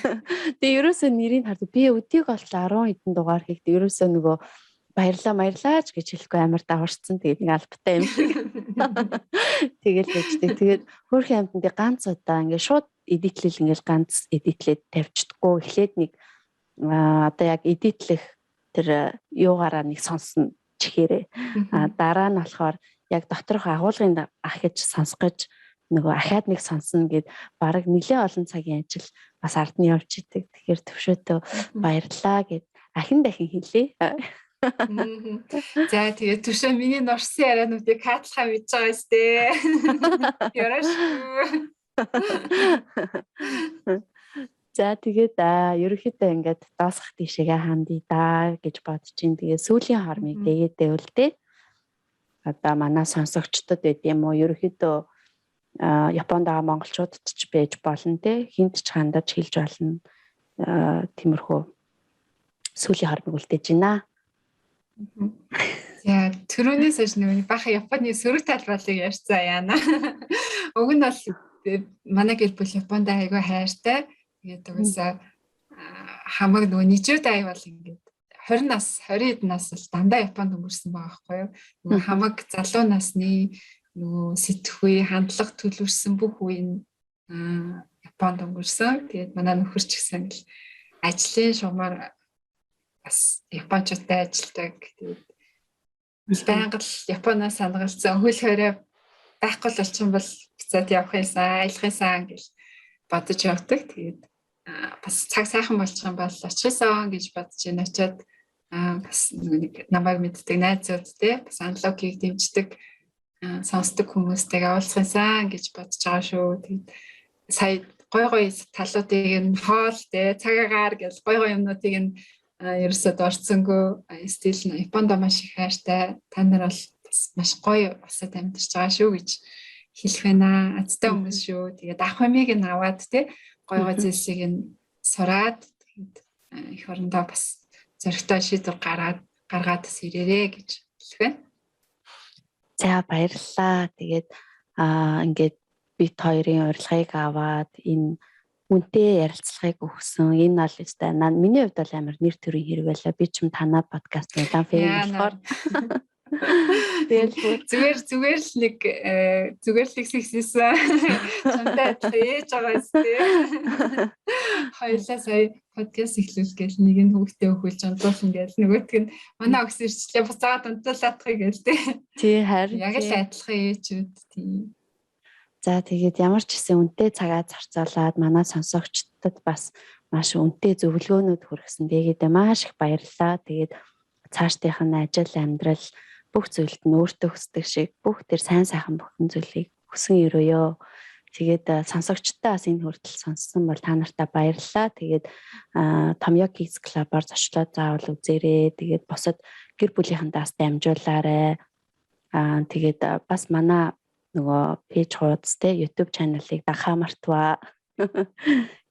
Тэгээ ерөөсөө нэрийг хардаг. Би өдийг бол 10 хэдэн дугаар хийхдээ ерөөсөө нөгөө баярлаа гэж хэлэхгүй амар даварцсан. Тэгээд нэг албатай юм шиг. Тэгэл байжтэй. Тэгээд хөөрхөн амтнд ганц удаа ингээд шууд эдитлэл ингээд ганц эдитлээд тавьчихдаггүй. Эхлээд нэг одоо яг эдитлэх тэр юугаараа нэг сонсно чихээрээ. Дараа нь болохоор яг доторх агуулгын ахиж сонсгож нөгөө ахаад нэг сонсно гэд баг нэлээ олон цагийн ажил бас ард нь явж идэг. Тэгэхээр төвшөөдөө баярлаа гэд ахин дахин хэлье. За тэгээд төвшөө миний нурсан яриануудыг катлахаа мэдж байгаа сте. Яраш. За тэгээд ерөнхийдөө ингээд доосгох тийшээгээ хандъя да гэж бодож ин. Тэгээд сүүлийн хормыг дэгээдээ үлдээ. Одоо манай сонсогчдод байд юм уу ерөнхийдөө Японд байгаа монголчуудад ч байж болно те хинт ч хандаж хэлж болно. Тиймэрхүү сүүлийн хормыг үлдээж байна. За түрүүнээс хойш нэг баха Японы сөрөг талбарлыг ярьцаа яана. Уг нь бол манай гэр бүл Японд айгүй хайртай. Тэгээд угаасаа хамаг нөгөө нийчүүд ай бол ингээд 20 нас 20 нас л дандаа Японд өнгөрсөн байгаа байхгүй юу. Нөгөө хамаг залуу насны нөгөө сэтгхүй хандлага төлөвшсөн бүх үеийн Японд өнгөрсөн. Тэгээд манай нөхөр ч гэсэн л ажлын шугамар бас Япончуудтай ажилладаг. Тэгээд байнга л Японоос санагалцсан хөл хорой байхгүй л болчихсон бол буцаад явах юмсан, аялах юмсан гэж бодож явдаг. Тэгээд бас цаг сайхан болчих юм бол очихсан гэж бодож байна. Очоод бас нэг намайг мэддэг найзууд те бас аналогийг дэмждэг сонсдог хүмүүстэйгээ уулзах юмсан гэж бодож байгаа шүү. Тэгээд сая гой талуудыг нь хоол те цагаагаар гэж гой юмнуудыг нь ерөөсөд орцсонгүй стил Японд маш их хайртай. Та нар бол бас маш гоё улсад амьдарч байгаа шүү гэж хэлэх байна. Азтай хүмүүс шүү. Тэгээд ах хэмиг нь аваад те гоё зүйлсийг нь сураад тэгээд их орондоо бас зөрөгтэй шийдвэр гаргаад бас ирээрээ гэж хэлэх байна. За баярлалаа. Тэгээд ингээд бит хоёрын урилгыг аваад энэ үнтэй ярилцлагыг өгсөн. Энэ бол өстой миний хувьд бол амар нэр төрийн хэрэг байлаа. Би ч юм танаа подкастын удаан фэн болохоор. Тэгэл зүгээр л нэг секссэн. Чамтай адилхан ээж байгаа зү. Хоёулаа сая подкаст эхлүүл гээл нэг нь хүүхдээ өгүүлж онцолсон гээл нөгөөтг нь манай өгс ирчлээ буцаагаад унтуулаадахыг гээл тэ. Тий харин яг л адилхан ээжүүд тийм. За тэгээд ямар ч гэсэн үнэтэй цагаа зарцуулаад манай сонсогчдод бас маш үнэтэй зөвлөгөөнүүд хүргэсэн. Тэгээд маш их баярлалаа. Тэгээд цаашдынх нь ажил амьдрал бүх зүйлд нь өөртөө хүсдэг шиг бүх тэр сайн сайхан бүхэн зүйлийг хүсэн өрөөё. Тэгээд сонсогчдоо бас энэ хүртэл сонссон бол та нартай баярлалаа. Тэгээд Томьёо Kids Club-аар зочлоод заавал үзээрэй. Тэгээд бусад гэр бүлийнхэнтэй дамжуулаарай. Тэгээд бас манай нөгөө пэйж хуудас те YouTube channel-ыг дагахаа мартваа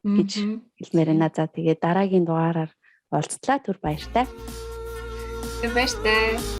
гэж хэлмээр байна. За тэгээд дараагийн дугаараар уулзлаа. Түр баяртай. Баяртай.